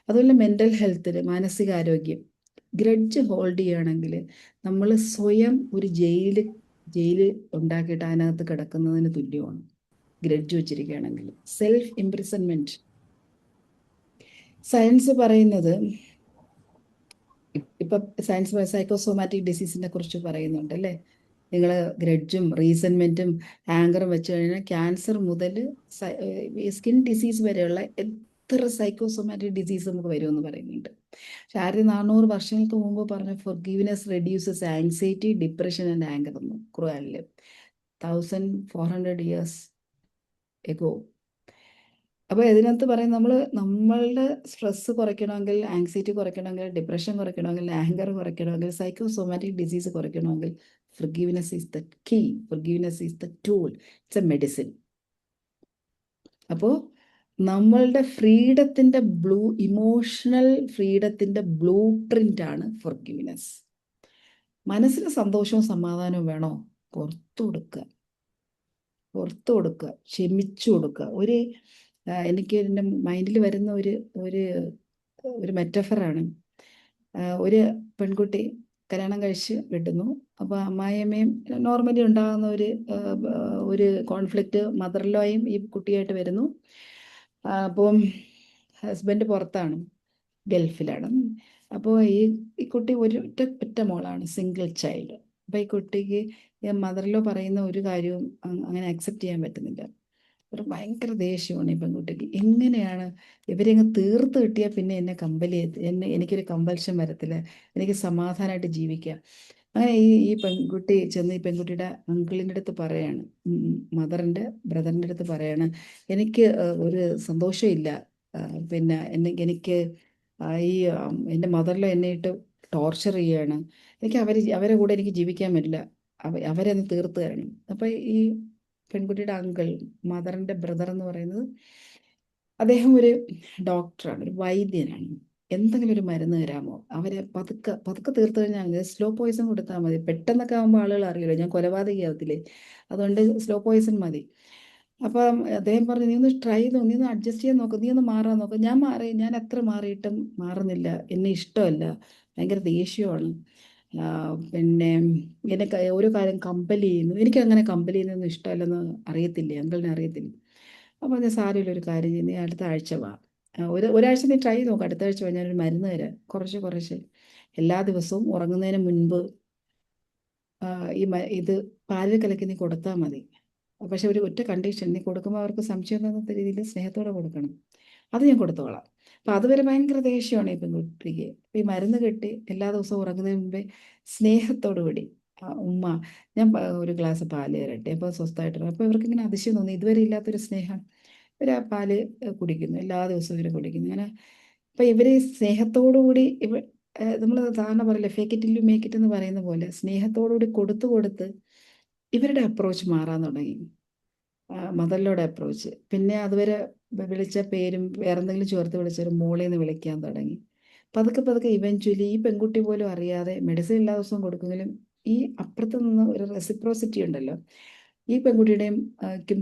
അതുപോലെ മെൻ്റൽ ഹെൽത്തിൽ, മാനസികാരോഗ്യം, ഗ്രഡ്ജ് ഹോൾഡ് ചെയ്യുകയാണെങ്കിൽ നമ്മൾ സ്വയം ഒരു ജയിൽ ഉണ്ടാക്കിയിട്ട് അതിനകത്ത് കിടക്കുന്നതിന് തുല്യമാണ്. ഗ്രഡ്ജ് വെച്ചിരിക്കുകയാണെങ്കിൽ സെൽഫ് ഇംപ്രിസൺമെന്റ്. സയൻസ് പറയുന്നത്, ഇപ്പൊ സയൻസ് സൈക്കോസോമാറ്റിക് ഡിസീസിനെ കുറിച്ച് പറയുന്നുണ്ട് അല്ലേ. നിങ്ങൾ ഗ്രഡ്ജും റീസെന്റ്മെന്റും ആങ്കറും വെച്ച് കഴിഞ്ഞാൽ ക്യാൻസർ മുതൽ സ്കിൻ ഡിസീസ് വരെയുള്ള എത്ര സൈക്കോസോമാറ്റിക് ഡിസീസ് നമുക്ക് വരുമെന്ന് പറയുന്നുണ്ട്. 1400 വർഷങ്ങൾക്ക് മുമ്പ് പറഞ്ഞ forgiveness reduces anxiety, depression and anger എന്ന് ഖുർആനിൽ 1400 years എഗോ. അപ്പോൾ ഇതിനകത്ത് പറയും നമ്മളുടെ സ്ട്രെസ് കുറയ്ക്കണമെങ്കിൽ, ആങ്സൈറ്റി കുറയ്ക്കണമെങ്കിൽ, ഡിപ്രഷൻ കുറയ്ക്കണമെങ്കിൽ, ആങ്കർ കുറയ്ക്കണമെങ്കിൽ, സൈക്കോസോമാറ്റിക് ഡിസീസ് കുറയ്ക്കണമെങ്കിൽ forgiveness is the key. Forgiveness is the tool. It's a medicine. അപ്പോൾ നമ്മളുടെ ഫ്രീഡത്തിൻ്റെ ഇമോഷണൽ ഫ്രീഡത്തിൻ്റെ ബ്ലൂ പ്രിൻ്റ് ആണ് ഫോർഗിവ്നെസ്. മനസ്സിന് സന്തോഷവും സമാധാനവും വേണോ? പുറത്തു കൊടുക്കുക, ക്ഷമിച്ചു കൊടുക്കുക. എനിക്ക് എൻ്റെ മൈൻഡിൽ വരുന്ന ഒരു മെറ്റഫറാണ്. ഒരു പെൺകുട്ടി കല്യാണം കഴിച്ച് വിടുന്നു. അപ്പോൾ അമ്മായിയമ്മയും നോർമലി ഉണ്ടാകുന്ന ഒരു കോൺഫ്ലിക്റ്റ് മദർലോയും ഈ കുട്ടിയായിട്ട് വരുന്നു. അപ്പം ഹസ്ബൻഡ് പുറത്താണ്, ഗൾഫിലാണ്. അപ്പോൾ ഈ കുട്ടി ഒറ്റ മോളാണ്, സിംഗിൾ ചൈൽഡ്. അപ്പോൾ ഈ കുട്ടിക്ക് മദർലോ പറയുന്ന ഒരു കാര്യവും അങ്ങനെ അക്സെപ്റ്റ് ചെയ്യാൻ പറ്റുന്നില്ല. ഒരു ഭയങ്കര ദേഷ്യമാണ് ഈ പെൺകുട്ടിക്ക്. എങ്ങനെയാണ് ഇവരെങ്ങ് തീർത്ത് കിട്ടിയാൽ പിന്നെ എനിക്കൊരു കമ്പൽഷൻ വരത്തില്ല, എനിക്ക് സമാധാനമായിട്ട് ജീവിക്കാം. അങ്ങനെ ഈ പെൺകുട്ടി ചെന്ന് ഈ പെൺകുട്ടിയുടെ അങ്കിളിൻ്റെ അടുത്ത് പറയാണ്, മദറിൻ്റെ ബ്രദറിൻ്റെ അടുത്ത് പറയാണ്, എനിക്ക് ഒരു സന്തോഷമില്ല, പിന്നെ എനിക്ക് എൻ്റെ മദറിലോ എന്നെ ഇട്ട് ടോർച്ചർ ചെയ്യാണ്, എനിക്ക് അവരെ കൂടെ എനിക്ക് ജീവിക്കാൻ പറ്റില്ല, അവരെ ഒന്ന് തീർത്ത് തരണം. അപ്പം ഈ പെൺകുട്ടിയുടെ അങ്കിൾ, മദറിൻ്റെ ബ്രദർ എന്ന് പറയുന്നത്, അദ്ദേഹം ഒരു ഡോക്ടറാണ്, ഒരു വൈദ്യനാണ്. എന്തെങ്കിലും ഒരു മരുന്ന് തരാമോ? അവരെ പതുക്കെ തീർത്ത് കഴിഞ്ഞാൽ സ്ലോ പോയിസൺ കൊടുത്താൽ മതി. പെട്ടെന്നൊക്കെ ആകുമ്പോൾ ആളുകൾ അറിയില്ല, ഞാൻ കൊലപാതകയാവത്തില്ലേ, അതുകൊണ്ട് സ്ലോ പോയിസൺ മതി. അപ്പം അദ്ദേഹം പറഞ്ഞു, നീ ഒന്ന് ട്രൈ ചെയ്തോ, നീ ഒന്ന് അഡ്ജസ്റ്റ് ചെയ്യാൻ നോക്കും, നീ ഒന്ന് മാറാൻ നോക്കും. ഞാൻ എത്ര മാറിയിട്ടും മാറുന്നില്ല, എന്നെ ഇഷ്ടമല്ല, ഭയങ്കര ദേഷ്യമാണ്, പിന്നെ എന്നെ ഒരു കാര്യം കമ്പൽ ചെയ്യുന്നു, എനിക്ക് അങ്ങനെ കമ്പൽ ചെയ്യുന്നതൊന്നും ഇഷ്ടമല്ലെന്ന് അറിയത്തില്ലേ, അങ്കിളിനെ അറിയത്തില്ല. അപ്പോൾ ഞാൻ സാരമില്ല, ഒരു കാര്യം ചെയ്യുന്നത്, നീ അടുത്ത ആഴ്ച വാ, ഒരാഴ്ച നീ ട്രൈ നോക്കാം, അടുത്ത ആഴ്ച വാ, ഞാനൊരു മരുന്ന് തരാം, കുറച്ച് എല്ലാ ദിവസവും ഉറങ്ങുന്നതിന് മുൻപ് ഇത് പാലിൽ കലക്കി നീ കൊടുത്താൽ മതി. പക്ഷെ ഒറ്റ കണ്ടീഷൻ, നീ കൊടുക്കുമ്പോൾ അവർക്ക് സംശയം തോന്നുന്ന രീതിയിൽ സ്നേഹത്തോടെ കൊടുക്കണം. അത് ഞാൻ കൊടുത്തോളാം. അപ്പം അതുവരെ ഭയങ്കര ദേഷ്യമാണ് ഈ പെൺകുട്ടിക്ക്. ഈ മരുന്ന് കെട്ടി എല്ലാ ദിവസവും ഉറങ്ങുന്നതിന് മുമ്പേ സ്നേഹത്തോടു കൂടി, ഉമ്മ ഞാൻ ഒരു ഗ്ലാസ് പാല് തരട്ടെ, അപ്പോൾ സ്വസ്ഥമായിട്ട്. അപ്പോൾ ഇവർക്ക് ഇങ്ങനെ അതിശയം തോന്നി, ഇതുവരെ ഇല്ലാത്തൊരു സ്നേഹം. ഇവർ ആ പാല് കുടിക്കുന്നു, എല്ലാ ദിവസവും ഇവർ കുടിക്കുന്നു. അങ്ങനെ അപ്പം ഇവർ സ്നേഹത്തോടു കൂടി നമ്മൾ സാധാരണ പറയില്ലേ, fake it till you make it എന്ന് പറയുന്ന പോലെ സ്നേഹത്തോടുകൂടി കൊടുത്ത് ഇവരുടെ അപ്രോച്ച് മാറാൻ തുടങ്ങി, മദറിലോടെ അപ്രോച്ച്. പിന്നെ അതുവരെ വിളിച്ച പേരും വേറെ എന്തെങ്കിലും ചേർത്ത് വിളിച്ചൊരു മോളേന്ന് വിളിക്കാൻ തുടങ്ങി. പതുക്കെ ഇവഞ്ച്വലി ഈ പെൺകുട്ടി പോലും അറിയാതെ മെഡിസിൻ എല്ലാ ദിവസവും കൊടുക്കുമെങ്കിലും ഈ അപ്പുറത്ത് നിന്ന് ഒരു റെസിപ്രോസിറ്റി ഉണ്ടല്ലോ, ഈ പെൺകുട്ടിയുടെയും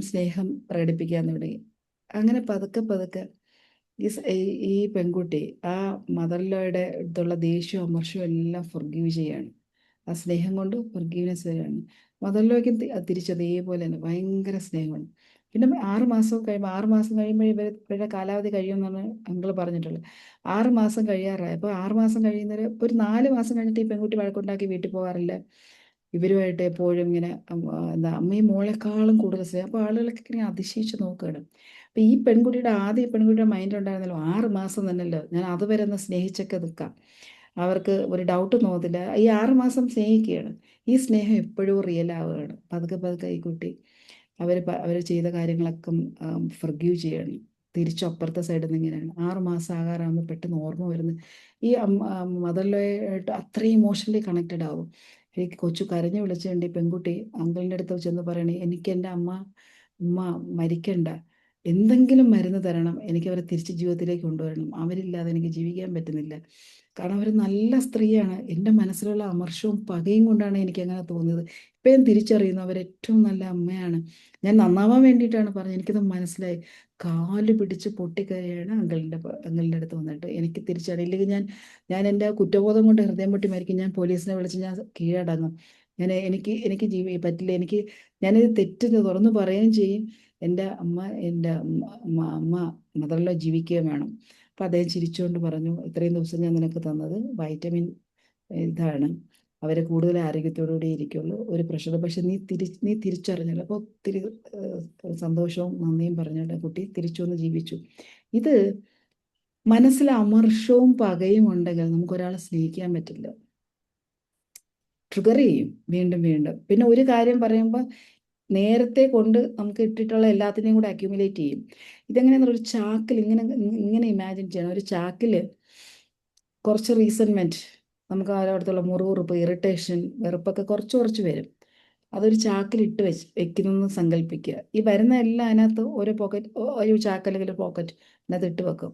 സ്നേഹം പ്രകടിപ്പിക്കാൻ തുടങ്ങി. അങ്ങനെ പതുക്കെ ഈ പെൺകുട്ടി ആ മദർലോയുടെ അടുത്തുള്ള ദേഷ്യവും അമർഷവും എല്ലാം ഫൊർഗീവ് ചെയ്യാണ്. ആ സ്നേഹം കൊണ്ട് ഫൊർഗീവ്നെസ് വരികയാണ്. മദർലോയ്ക്കും തിരിച്ചതേപോലെ തന്നെ ഭയങ്കര സ്നേഹമാണ്. പിന്നെ 6 മാസം കഴിയുമ്പോൾ 6 മാസം കഴിയുമ്പോൾ ഇവരുടെ കാലാവധി കഴിയുമെന്നാണ് അങ്കിള് പറഞ്ഞിട്ടുള്ളത്. 6 മാസം കഴിയാറായി. അപ്പോൾ 6 മാസം കഴിയുന്നവരെ ഒരു 4 മാസം കഴിഞ്ഞിട്ട് ഈ പെൺകുട്ടി വഴക്കുണ്ടാക്കി വീട്ടിൽ പോകാറില്ല. ഇവരുമായിട്ട് എപ്പോഴും ഇങ്ങനെ എന്താ അമ്മയും മോളെക്കാളും കൂടുതൽ സ്നേഹം. അപ്പോൾ ആളുകളൊക്കെ ഇങ്ങനെ അതിശയിച്ച് നോക്കുകയാണ്. അപ്പം ഈ പെൺകുട്ടിയുടെ ആദ്യം പെൺകുട്ടിയുടെ മൈൻഡ് ഉണ്ടായിരുന്നല്ലോ 6 മാസം തന്നെയല്ലോ, ഞാൻ അതുവരെ ഒന്ന് സ്നേഹിച്ചൊക്കെ നിൽക്കാം, അവർക്ക് ഒരു ഡൗട്ട് തോന്നത്തില്ല. ഈ 6 മാസം സ്നേഹിക്കുകയാണ്. ഈ സ്നേഹം എപ്പോഴും റിയൽ ആവുകയാണ്. പതുക്കെ പതുക്കെ ഈ കുട്ടി അവർ ചെയ്ത കാര്യങ്ങളൊക്കെ ഫർഗീവ് ചെയ്യണം. തിരിച്ചപ്പുറത്തെ സൈഡിൽ നിന്ന് ഇങ്ങനെയാണ് 6 മാസം ആകാറാകുമ്പോൾ പെട്ടെന്ന് ഓർമ്മ വരുന്നത് ഈ മദർലോയായിട്ട് അത്രയും ഇമോഷണലി കണക്റ്റഡ് ആവും. എനിക്ക് കൊച്ചു കരഞ്ഞു വിളിച്ചുകൊണ്ട് ഈ പെൺകുട്ടി അങ്കിളിൻ്റെ അടുത്ത് ചെന്ന് പറയണേ, എനിക്ക് എൻ്റെ ഉമ്മ മരിക്കണ്ട, എന്തെങ്കിലും മരുന്ന് തരണം, എനിക്ക് അവരെ തിരിച്ച് ജീവിതത്തിലേക്ക് കൊണ്ടുവരണം, അവരില്ലാതെ എനിക്ക് ജീവിക്കാൻ പറ്റുന്നില്ല. കാരണം അവർ നല്ല സ്ത്രീയാണ്. എൻ്റെ മനസ്സിലുള്ള അമർഷവും പകയും കൊണ്ടാണ് എനിക്ക് അങ്ങനെ തോന്നിയത്. ഇപ്പം ഞാൻ തിരിച്ചറിയുന്നു അവർ ഏറ്റവും നല്ല അമ്മയാണ്. ഞാൻ നന്നാവാൻ വേണ്ടിയിട്ടാണ് പറഞ്ഞത്. എനിക്കത് മനസ്സിലായി. കാല് പിടിച്ച് പൊട്ടിക്കരയാണ് അങ്കിളിൻ്റെ അടുത്ത് വന്നിട്ട്. എനിക്ക് തിരിച്ചറിയില്ലെങ്കിൽ ഞാൻ എൻ്റെ കുറ്റബോധം കൊണ്ട് ഹൃദയം പൊട്ടി മരിക്കും. ഞാൻ പോലീസിനെ വിളിച്ച് ഞാൻ കീഴടങ്ങും. എനിക്ക് പറ്റില്ല. ഞാനിത് തെറ്റ് തുറന്നു പറയുകയും ചെയ്യും. എൻ്റെ അമ്മ മദറിലോ ജീവിക്കുകയും വേണം. അപ്പം അദ്ദേഹം ചിരിച്ചുകൊണ്ട് പറഞ്ഞു, ഇത്രയും ദിവസം ഞാൻ നിനക്ക് തന്നത് വൈറ്റമിൻ ഇതാണ്, അവരെ കൂടുതൽ ആരോഗ്യത്തോടുകൂടി ഇരിക്കുള്ളൂ, ഒരു പ്രശ്നം. പക്ഷെ നീ തിരിച്ചറിഞ്ഞല്ലോ. അപ്പോൾ ഒത്തിരി സന്തോഷവും നന്ദിയും പറഞ്ഞിട്ട് കുട്ടി തിരിച്ചു വന്ന് ജീവിച്ചു. ഇത് മനസ്സിൽ അമർഷവും പകയും ഉണ്ടെങ്കിൽ നമുക്കൊരാളെ സ്നേഹിക്കാൻ പറ്റില്ല. ട്രിഗർ ചെയ്യും വീണ്ടും വീണ്ടും. പിന്നെ ഒരു കാര്യം പറയുമ്പോൾ നേരത്തെ കൊണ്ട് നമുക്ക് ഇട്ടിട്ടുള്ള എല്ലാത്തിനെയും കൂടെ അക്യുമുലേറ്റ് ചെയ്യും. ഇതെങ്ങനെയാണെന്ന് ഒരു ചാക്കിൽ ഇങ്ങനെ ഇമാജിൻ ചെയ്യണം. ഒരു ചാക്കിൽ കുറച്ച് റീസൺമെൻറ്റ്, നമുക്ക് അവരടുത്തുള്ള മുറിവുറുപ്പ്, ഇറിറ്റേഷൻ, വെറുപ്പൊക്കെ കുറച്ച് വരും. അതൊരു ചാക്കിൽ ഇട്ട് വെക്കുന്നതെന്ന് സങ്കല്പിക്കുക. ഈ വരുന്ന എല്ലാം അതിനകത്ത് ഒരു പോക്കറ്റ്, ഒരു ചാക്ക് അല്ലെങ്കിൽ ഒരു പോക്കറ്റ് അതിനകത്ത് ഇട്ട് വെക്കും.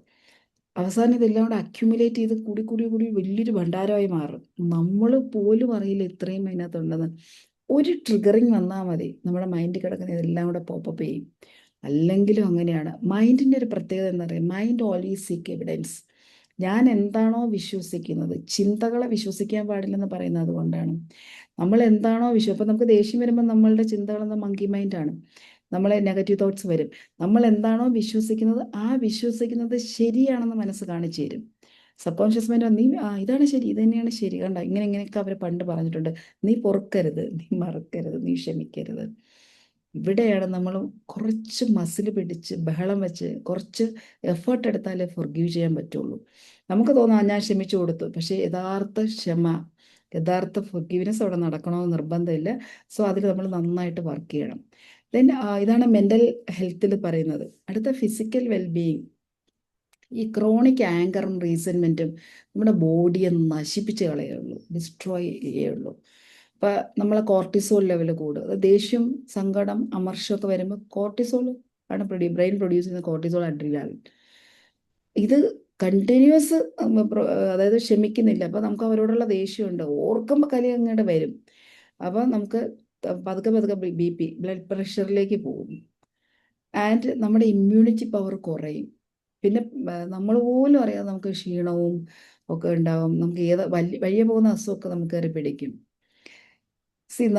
അവസാനം ഇതെല്ലാം കൂടെ അക്യുമുലേറ്റ് ചെയ്ത് കൂടി വലിയൊരു ഭണ്ഡാരമായി മാറും. നമ്മൾ പോലും അറിയില്ല ഇത്രയും അതിനകത്തുണ്ടെന്ന്. ഒരു ട്രിഗറിങ് വന്നാൽ മതി, നമ്മുടെ മൈൻഡിൽ കിടക്കുന്ന ഇതെല്ലാം കൂടെ പോപ്പപ്പ് ചെയ്യും. അല്ലെങ്കിലും അങ്ങനെയാണ്. മൈൻഡിൻ്റെ ഒരു പ്രത്യേകത എന്താ പറയുക, മൈൻഡ് ഓൾവേസ് സീക്ക് എവിഡൻസ്. ഞാൻ എന്താണോ വിശ്വസിക്കുന്നത്, ചിന്തകളെ വിശ്വസിക്കാൻ പാടില്ലെന്ന് പറയുന്നത് അതുകൊണ്ടാണ്. നമ്മൾ എന്താണോ ഇപ്പം നമുക്ക് ദേഷ്യം വരുമ്പോൾ നമ്മളുടെ ചിന്തകളെന്ന മങ്കി മൈൻഡാണ്, നമ്മളെ നെഗറ്റീവ് തോട്ട്സ് വരും. നമ്മൾ എന്താണോ വിശ്വസിക്കുന്നത് ആ വിശ്വസിക്കുന്നത് ശരിയാണെന്ന് മനസ്സ് കാണിച്ചു തരും. സബ് കോൺഷ്യസ് മൈൻഡ് ഇതാണ് ശരി, ഇത് തന്നെയാണ് ശരി, കണ്ട ഇങ്ങനെയൊക്കെ അവർ പണ്ട് പറഞ്ഞിട്ടുണ്ട്. നീ പൊറുക്കരുത്, നീ മറക്കരുത്, നീ ക്ഷമിക്കരുത്. ഇവിടെയാണ് നമ്മൾ കുറച്ച് മസിൽ പിടിച്ച് ബഹളം വെച്ച് കുറച്ച് എഫേർട്ട് എടുത്താലേ ഫൊർഗീവ് ചെയ്യാൻ പറ്റുള്ളൂ. നമുക്ക് തോന്നാം ഞാൻ ക്ഷമിച്ചു കൊടുത്തു, പക്ഷേ യഥാർത്ഥ ഫൊർഗീവ്നെസ് അവിടെ നടക്കണമെന്ന് നിർബന്ധമില്ല. സോ അതിൽ നമ്മൾ നന്നായിട്ട് വർക്ക് ചെയ്യണം. ദെൻ ഇതാണ് മെൻ്റൽ ഹെൽത്തിൽ പറയുന്നത്. അടുത്ത ഫിസിക്കൽ വെൽബീയിങ്. ഈ ക്രോണിക് ആങ്കറും റീസെൻമെൻറ്റും നമ്മുടെ ബോഡിയെ നശിപ്പിച്ച് കളയുള്ളൂ, ഡിസ്ട്രോയ് ചെയ്യുള്ളൂ. ഇപ്പം നമ്മളെ കോർട്ടിസോൾ ലെവൽ കൂടും. ദേഷ്യം, സങ്കടം, അമർഷമൊക്കെ വരുമ്പോൾ കോർട്ടിസോൾ ആണ് ബ്രെയിൻ പ്രൊഡ്യൂസ് ചെയ്യുന്ന കോർട്ടിസോൾ, അഡ്രിനാലിൻ. ഇത് കണ്ടിന്യൂസ് അതായത് ക്ഷമിക്കുന്നില്ല. അപ്പോൾ നമുക്ക് അവരോടുള്ള ദേഷ്യമുണ്ട്, ഓർക്കുമ്പോൾ കലി അങ്ങോട്ട് വരും. അപ്പോൾ നമുക്ക് പതുക്കെ BP, ബ്ലഡ് പ്രഷറിലേക്ക് പോകും. ആൻഡ് നമ്മുടെ ഇമ്മ്യൂണിറ്റി പവർ കുറയും. പിന്നെ നമ്മൾ പോലും അറിയാതെ നമുക്ക് ക്ഷീണവും ഒക്കെ ഉണ്ടാവും. നമുക്ക് വഴിയെ പോകുന്ന അസുഖമൊക്കെ നമുക്ക് കയറി പിടിക്കും.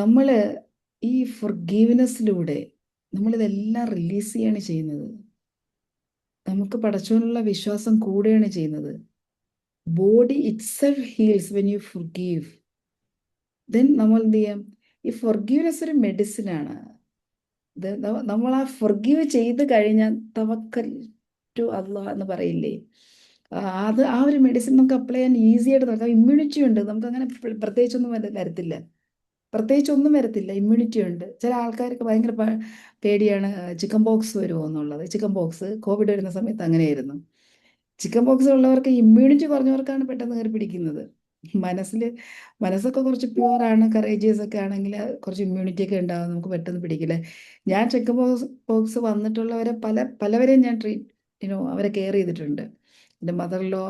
നമ്മൾ ഈ ഫൊർഗീവ്നെസ്സിലൂടെ നമ്മളിതെല്ലാം റിലീസ് ചെയ്യാണ് ചെയ്യുന്നത്. നമുക്ക് പടച്ചോനുള്ള വിശ്വാസം കൂടുകയാണ് ചെയ്യുന്നത്. Body itself heels when you forgive. Then നമ്മൾ എന്ത് ചെയ്യാം, ഈ ഫൊർഗീവ്നെസ് ഒരു മെഡിസിനാണ്. നമ്മൾ ആ ഫൊർഗീവ് ചെയ്ത് കഴിഞ്ഞാൽ തവക്കൽ ടു അല്ലാഹ് എന്ന് പറയില്ലേ, ആ ഒരു മെഡിസിൻ നമുക്ക് അപ്ലൈ ചെയ്യാൻ ഈസി ആയിട്ട് നോക്കാം. ഇമ്മ്യൂണിറ്റി ഉണ്ട്, നമുക്ക് അങ്ങനെ പ്രത്യേകിച്ചൊന്നും വരത്തില്ല. ഇമ്മ്യൂണിറ്റി ഉണ്ട്. ചില ആൾക്കാർക്ക് ഭയങ്കര പേടിയാണ് ചിക്കൻ ബോക്സ് വരുമോ എന്നുള്ളത്. ചിക്കൻ ബോക്സ് കോവിഡ് വരുന്ന സമയത്ത് അങ്ങനെയായിരുന്നു. ചിക്കൻ ബോക്സ് ഉള്ളവർക്ക് ഇമ്മ്യൂണിറ്റി കുറഞ്ഞവർക്കാണ് പെട്ടെന്ന് കയറി പിടിക്കുന്നത്. മനസ്സൊക്കെ കുറച്ച് പ്യുവറാണ്, കറേജിയസ് ഒക്കെ ആണെങ്കിൽ കുറച്ച് ഇമ്മ്യൂണിറ്റി ഒക്കെ ഉണ്ടാകും, നമുക്ക് പെട്ടെന്ന് പിടിക്കില്ല. ഞാൻ ചിക്കൻ ബോക്സ് വന്നിട്ടുള്ളവരെ പലവരെയും ഞാൻ അവരെ കെയർ ചെയ്തിട്ടുണ്ട്. എൻ്റെ മദറിലോ,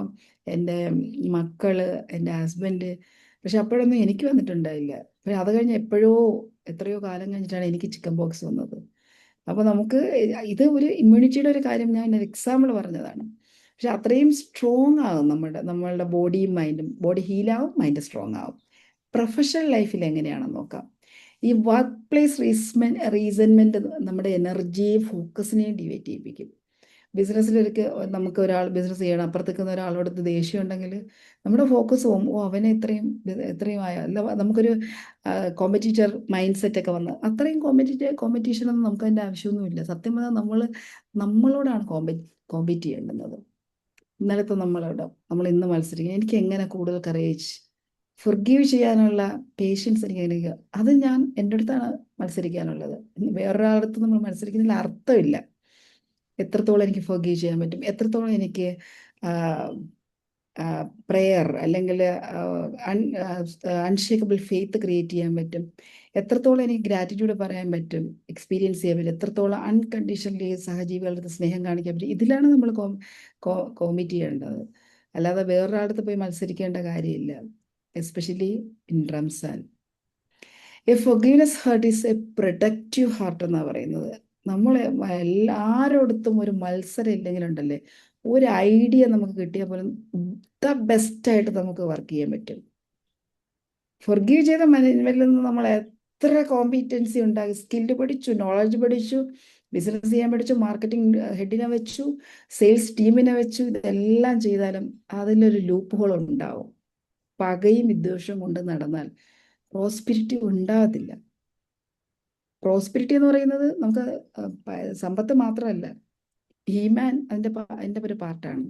എൻ്റെ മക്കള്, എൻ്റെ ഹസ്ബൻഡ്. പക്ഷെ അപ്പോഴൊന്നും എനിക്ക് വന്നിട്ടുണ്ടായില്ല. പക്ഷെ അത് കഴിഞ്ഞ് എത്രയോ കാലം കഴിഞ്ഞിട്ടാണ് എനിക്ക് ചിക്കൻ ബോക്സ് വന്നത്. അപ്പോൾ നമുക്ക് ഇത് ഒരു ഇമ്മ്യൂണിറ്റിയുടെ ഒരു കാര്യം, ഞാൻ ഒരു എക്സാമ്പിൾ പറഞ്ഞതാണ്. പക്ഷെ അത്രയും സ്ട്രോങ് ആകും നമ്മളുടെ ബോഡിയും മൈൻഡും. ബോഡി ഹീലാവും, മൈൻഡ് സ്ട്രോങ് ആവും. പ്രൊഫഷണൽ ലൈഫിൽ എങ്ങനെയാണെന്ന് നോക്കാം. ഈ വർക്ക് പ്ലേസ് റീസൺമെന്റ് നമ്മുടെ എനർജിയെയും ഫോക്കസിനെയും ഡിവേറ്റ് ചെയ്യിപ്പിക്കും. ബിസിനസ്സിലൊക്കെ നമുക്ക് ഒരാൾ ബിസിനസ് ചെയ്യണം, അപ്പുറത്തേക്കുന്ന ഒരാളോട് ദേഷ്യം ഉണ്ടെങ്കിൽ നമ്മുടെ ഫോക്കസ് പോകും, ഓ അവനെ ഇത്രയും ആയ, അല്ല നമുക്കൊരു കോമ്പറ്റീറ്റർ മൈൻഡ് സെറ്റ് ഒക്കെ വന്ന് അത്രയും കോമ്പറ്റീഷൻ ഒന്നും നമുക്ക് അതിൻ്റെ ആവശ്യമൊന്നുമില്ല. സത്യം പറഞ്ഞാൽ നമ്മളോടാണ് കോമ്പീറ്റ് ചെയ്യേണ്ടുന്നത്. ഇന്നലത്തെ നമ്മൾ ഇന്ന് മത്സരിക്കുക, എനിക്ക് എങ്ങനെ കൂടുതൽ കറേജ്, ഫൊർഗീവ് ചെയ്യാനുള്ള പേഷ്യൻസ് എനിക്ക് അത് ഞാൻ എൻ്റെ അടുത്താണ് മത്സരിക്കാനുള്ളത്. വേറൊരാളടുത്ത് നമ്മൾ മത്സരിക്കുന്നതിൽ അർത്ഥമില്ല. എത്രത്തോളം എനിക്ക് ഫൊർഗീവ് ചെയ്യാൻ പറ്റും, എത്രത്തോളം എനിക്ക് പ്രെയർ അല്ലെങ്കിൽ അൺഷേക്കബിൾ ഫെയ്ത്ത് ക്രിയേറ്റ് ചെയ്യാൻ പറ്റും, എത്രത്തോളം എനിക്ക് ഗ്രാറ്റിറ്റ്യൂഡ് പറയാൻ പറ്റും, എക്സ്പീരിയൻസ് ചെയ്യാൻ പറ്റും, എത്രത്തോളം അൺകണ്ടീഷണലി സഹജീവികളുടെ സ്നേഹം കാണിക്കാൻ പറ്റും. ഇതിലാണ് നമ്മൾ കോമ്പീറ്റ് ചെയ്യേണ്ടത്. അല്ലാതെ വേറൊരാളടുത്ത് പോയി മത്സരിക്കേണ്ട കാര്യമില്ല. Especially in Ramzan. A forgiveness heart is A productive heart എന്നാണ് പറയുന്നത്. നമ്മൾ എല്ലാരോടത്തും ഒരു മത്സരം ഇല്ലെങ്കിലുണ്ടല്ലേ, ഒരു ഐഡിയ നമുക്ക് കിട്ടിയാൽ പോലും ദ ബെസ്റ്റായിട്ട് നമുക്ക് വർക്ക് ചെയ്യാൻ പറ്റും. ഫൊർഗീവ് ചെയ്ത മാനേജ്മെന്റിൽ നിന്ന് നമ്മൾ എത്ര കോമ്പീറ്റൻസി ഉണ്ടാക്കി, സ്കില്ല് പഠിച്ചു, നോളജ് പഠിച്ചു, ബിസിനസ് ചെയ്യാൻ പഠിച്ചു, മാർക്കറ്റിംഗ് ഹെഡിനെ വെച്ചു, സെയിൽസ് ടീമിനെ വെച്ചു, ഇതെല്ലാം ചെയ്താലും അതിലൊരു ലൂപ്പ് ഹോൾ ഉണ്ടാവും. പകയും വിദ്വേഷവും കൊണ്ട് നടന്നാൽ പ്രോസ്പിരിറ്റി ഉണ്ടാകത്തില്ല. പ്രോസ്പിരിറ്റി എന്ന് പറയുന്നത് നമുക്ക് സമ്പത്ത് മാത്രമല്ല, ഈമാൻ അതിൻ്റെ ഒരു പാർട്ടാണ്,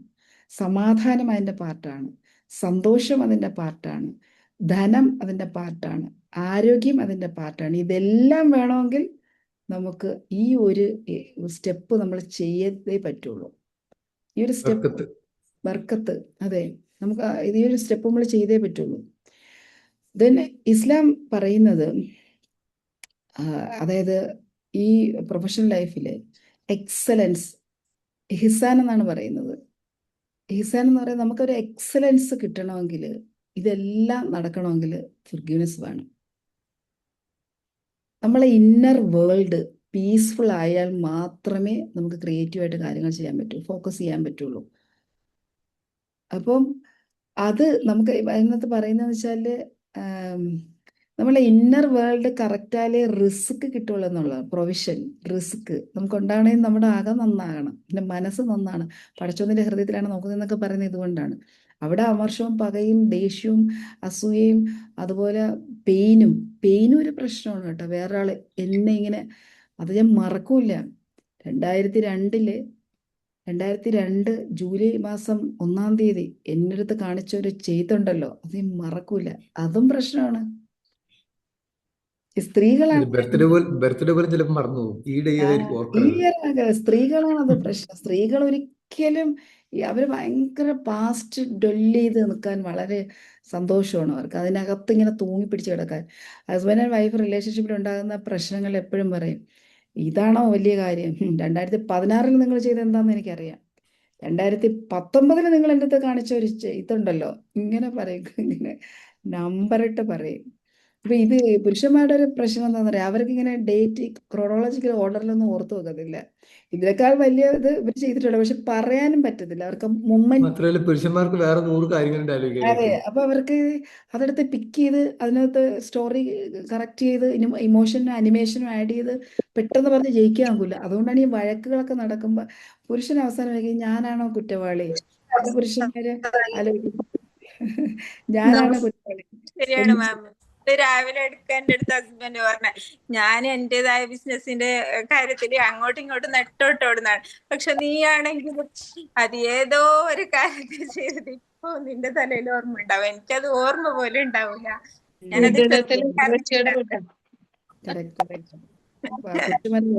സമാധാനം അതിൻ്റെ പാർട്ടാണ്, സന്തോഷം അതിൻ്റെ പാർട്ടാണ്, ധനം അതിൻ്റെ പാർട്ടാണ്, ആരോഗ്യം അതിൻ്റെ പാർട്ടാണ്. ഇതെല്ലാം വേണമെങ്കിൽ നമുക്ക് ഈ ഒരു സ്റ്റെപ്പ് നമ്മൾ ചെയ്യത്തേ പറ്റുള്ളൂ. ഈ ഒരു സ്റ്റെപ്പ് ബർക്കത്ത്, അതെ, നമുക്ക് ഈ ഒരു സ്റ്റെപ്പ് നമ്മൾ ചെയ്തേ പറ്റുള്ളൂ. ദെൻ ഇസ്ലാം പറയുന്നത്, അതായത് ഈ പ്രൊഫഷണൽ ലൈഫിലെ എക്സലൻസ്, ഇഹ്സാൻ എന്നാണ് പറയുന്നത്. ഇഹ്സാൻ എന്ന് പറയുന്നത് നമുക്കൊരു എക്സലൻസ് കിട്ടണമെങ്കിൽ, ഇതെല്ലാം നടക്കണമെങ്കിൽ ഫൊർഗീവ്നെസ് വേണം. നമ്മളെ ഇന്നർ വേൾഡ് പീസ്ഫുൾ ആയാൽ മാത്രമേ നമുക്ക് ക്രിയേറ്റീവായിട്ട് കാര്യങ്ങൾ ചെയ്യാൻ പറ്റൂ, ഫോക്കസ് ചെയ്യാൻ പറ്റുള്ളൂ. അപ്പം അത് നമുക്ക് അതിനകത്ത് പറയുന്നതെന്ന് വെച്ചാൽ, നമ്മളെ ഇന്നർ വേൾഡ് കറക്റ്റായാലേ റിസ്ക് കിട്ടുള്ളൂ എന്നുള്ളതാണ്. പ്രൊവിഷൻ, റിസ്ക് നമുക്ക് ഉണ്ടാകണമെങ്കിൽ നമ്മുടെ അകം നന്നാകണം, പിന്നെ മനസ്സ് നന്നാണ്. പടച്ചോന്നിന്റെ ഹൃദയത്തിലാണ് നോക്കുന്നതെന്നൊക്കെ പറയുന്നത് ഇതുകൊണ്ടാണ്. അവിടെ അമർഷവും പകയും ദേഷ്യവും അസൂയയും അതുപോലെ പെയിനും ഒരു പ്രശ്നമാണ് കേട്ടോ. വേറൊരാൾ എന്നെ ഇങ്ങനെ, അത് ഞാൻ മറക്കൂല. 2002 ജൂലൈ മാസം 1-ാം തീയതി എൻ്റെ അടുത്ത് കാണിച്ച ഒരു ചെയ്തുണ്ടല്ലോ, അത് ഞാൻ മറക്കൂല. അതും പ്രശ്നമാണ്. സ്ത്രീകളാണ് ബർത്ത്ഡേ പോലും ചിലപ്പോൾ മറന്നു പോകും. ഈ ഡേ സ്ത്രീകളാണ് അത് പ്രശ്നം. സ്ത്രീകൾ ഒരിക്കലും അവര് ഭയങ്കര പാസ്റ്റ് ഡൊല്ല് ചെയ്ത് നിൽക്കാൻ വളരെ സന്തോഷമാണ് അവർക്ക്, അതിനകത്ത് ഇങ്ങനെ തൂങ്ങിപ്പിടിച്ച് കിടക്കാൻ. ഹസ്ബൻഡ് ആൻഡ് വൈഫ് റിലേഷൻഷിപ്പിൽ ഉണ്ടാകുന്ന പ്രശ്നങ്ങൾ എപ്പോഴും പറയും, ഇതാണോ വലിയ കാര്യം? 2016 നിങ്ങൾ ചെയ്ത എന്താണെന്ന് എനിക്കറിയാം, 2019 നിങ്ങൾ എൻ്റെ അടുത്ത് കാണിച്ച ഒരു ഇതുണ്ടല്ലോ, ഇങ്ങനെ പറയും, ഇങ്ങനെ നമ്പറിട്ട് പറയും. അപ്പൊ ഇത് പുരുഷന്മാരുടെ ഒരു പ്രശ്നം എന്താണെന്ന് പറയാം, അവർക്ക് ഇങ്ങനെ ഡേറ്റ് ക്രോണോളജിക്കൽ ഓർഡറിലൊന്നും ഓർത്തു വെക്കത്തില്ല. ഇതിനേക്കാൾ വലിയ ഇത് ഇവർ ചെയ്തിട്ടുണ്ട്, പക്ഷെ പറയാനും പറ്റത്തില്ല. അവർക്ക് മാത്രമല്ല പുരുഷന്മാർക്ക് വേറെ 100 കാര്യങ്ങളുണ്ട് അതെ, ആലോചിക്കാനായിട്ട്. അപ്പൊ അവർക്ക് അതെടുത്ത് പിക്ക് ചെയ്ത് അതിനകത്ത് സ്റ്റോറി കറക്റ്റ് ചെയ്ത് ഇമോഷനും അനിമേഷനും ആഡ് ചെയ്ത് പെട്ടെന്ന് പറഞ്ഞ് ജയിക്കാൻ നോക്കില്ല. അതുകൊണ്ടാണ് ഈ വഴക്കുകളൊക്കെ നടക്കുമ്പോ പുരുഷൻ അവസാനം ഞാനാണോ കുറ്റവാളി? പുരുഷന്മാര് ആലോചിക്കും, ഞാനാണോ കുറ്റവാളി? ശരിയാണ് മാം. രാവിലെ എടുക്കാൻ എൻ്റെ അടുത്ത് ഹസ്ബൻഡ് പറഞ്ഞ, ഞാൻ എന്റേതായ ബിസിനസിന്റെ കാര്യത്തിൽ അങ്ങോട്ടും ഇങ്ങോട്ടും നെട്ടോട്ടോടുന്നതാണ്, പക്ഷെ നീയാണെങ്കിൽ അത് ഏതോ ഒരു കാര്യത്തിൽ ചെയ്തത് ഇപ്പൊ നിന്റെ തലയിൽ ഓർമ്മ ഉണ്ടാവും, എനിക്കത് ഓർമ്മ പോലും ഉണ്ടാവില്ല. ഞാനത് പുരുഷന്മാരെ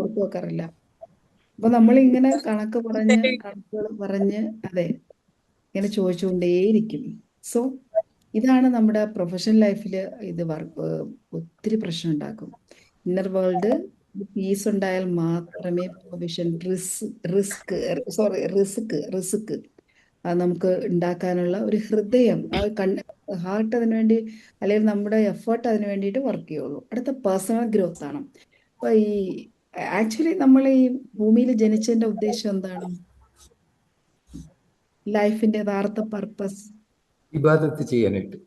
ഓർത്തു വെക്കാറില്ല. അപ്പൊ നമ്മൾ ഇങ്ങനെ കണക്കുകൾ പറഞ്ഞ് അതെ ഇങ്ങനെ ചോദിച്ചുകൊണ്ടേയിരിക്കും. സോ ഇതാണ് നമ്മുടെ പ്രൊഫഷണൽ ലൈഫിൽ ഇത് ഒത്തിരി പ്രശ്നം ഉണ്ടാക്കും. ഇന്നർ വേൾഡ് പീസ് ഉണ്ടായാൽ മാത്രമേ പ്രൊവിഷൻ, റിസ്ക് അത് നമുക്ക് ഉണ്ടാക്കാനുള്ള ഒരു ഹൃദയം, ഹാർട്ട് അതിനു വേണ്ടി, അല്ലെങ്കിൽ നമ്മുടെ എഫേർട്ട് അതിനു വേണ്ടിയിട്ട് വർക്ക് ചെയ്യുള്ളൂ. അടുത്ത പേഴ്സണൽ ഗ്രോത്ത് ആണ്. അപ്പൊ ആക്ച്വലി നമ്മൾ ഈ ഭൂമിയിൽ ജനിച്ചതിന്റെ ഉദ്ദേശം എന്താണ്? ലൈഫിന്റെ യഥാർത്ഥ പർപ്പസ് ഇബാദത്ത് ചെയ്യാനായിട്ട്.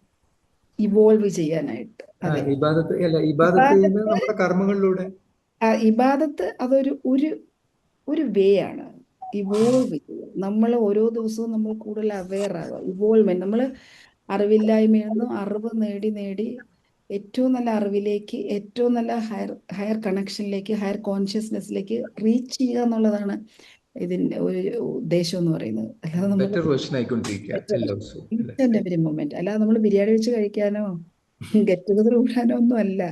ഇവോൾവ് ചെയ്യാനായിട്ട്. അതെ, ഇബാദത്ത് അല്ല, ഇബാദത്ത് ഇബാദത്ത് ചെയ്യുന്നത് നമ്മുടെ കർമ്മങ്ങളിലൂടെ. ഇബാദത്ത് അതൊരു ഒരു വേ ആണ്. ഇവോൾവ് ചെയ്യുക. നമ്മൾ ഓരോ ദിവസവും നമ്മൾ കൂടുതൽ അവെയർ ആവുക. ഇവോൾവ്മെന്റ്. നമ്മൾ അറിവില്ലായ്മയിൽ നിന്നും അറിവ് നേടി നേടി ഏറ്റവും നല്ല അറിവിലേക്ക്, ഏറ്റവും നല്ല ഹയർ കണക്ഷനിലേക്ക്, ഹയർ കോൺഷ്യസ്നെസ്സിലേക്ക് റീച്ച് ചെയ്യുക എന്നുള്ളതാണ് ഇതിന്റെ ഒരു ഉദ്ദേശം എന്ന് പറയുന്നത്. അല്ലാതെ നമ്മൾ ബെറ്റർ വേർഷൻ ആയിക്കൊണ്ടിരിക്കുക എല്ലാ ദിവസവും അല്ലേ? Each and every moment. അല്ലാതെ നമ്മൾ ബിരിയാണി വെച്ച് കഴിക്കാനോ ഗെറ്റ് ടുഗദർ കൂടാനോ ഒന്നും അല്ല.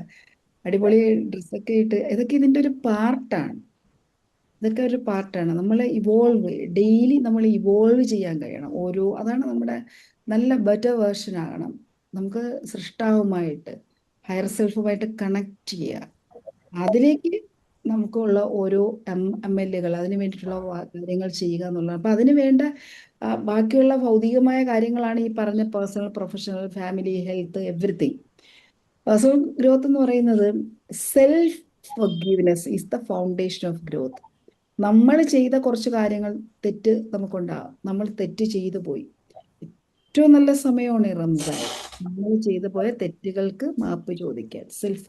അടിപൊളി ഡ്രസ്സൊക്കെ ഇട്ട് ഇതൊക്കെ ഇതിന്റെ ഒരു പാർട്ടാണ്. ഇതൊക്കെ ഒരു പാർട്ടാണ്. നമ്മൾ ഇവോൾവ് ഡെയിലി നമ്മൾ ഇവോൾവ് ചെയ്യാൻ കഴിയണം. അതാണ് നമ്മുടെ നല്ല ബെറ്റർ വേർഷൻ ആകണം. നമുക്ക് സൃഷ്ടാവുമായിട്ട്, ഹയർ സെൽഫുമായിട്ട് കണക്ട് ചെയ്യുക. അതിലേക്ക് നമുക്കുള്ള ഓരോ MLകൾ, അതിന് വേണ്ടിയിട്ടുള്ള കാര്യങ്ങൾ ചെയ്യുക എന്നുള്ളതാണ്. അപ്പൊ അതിന് വേണ്ട ബാക്കിയുള്ള ഭൗതികമായ കാര്യങ്ങളാണ് ഈ പറഞ്ഞ personal, professional, family, health, everything. Personal growth എന്ന് പറയുന്നത് self forgiveness is the foundation of growth. നമ്മൾ ചെയ്ത കുറച്ച് കാര്യങ്ങൾ തെറ്റ് നമുക്കുണ്ടാകും. നമ്മൾ തെറ്റ് ചെയ്തു പോയി. ഏറ്റവും നല്ല സമയമാണ് ഈ റംസാൻ. നമ്മൾ ചെയ്തു പോയ തെറ്റുകൾക്ക് മാപ്പ് ചോദിക്കാൻ. സെൽഫ്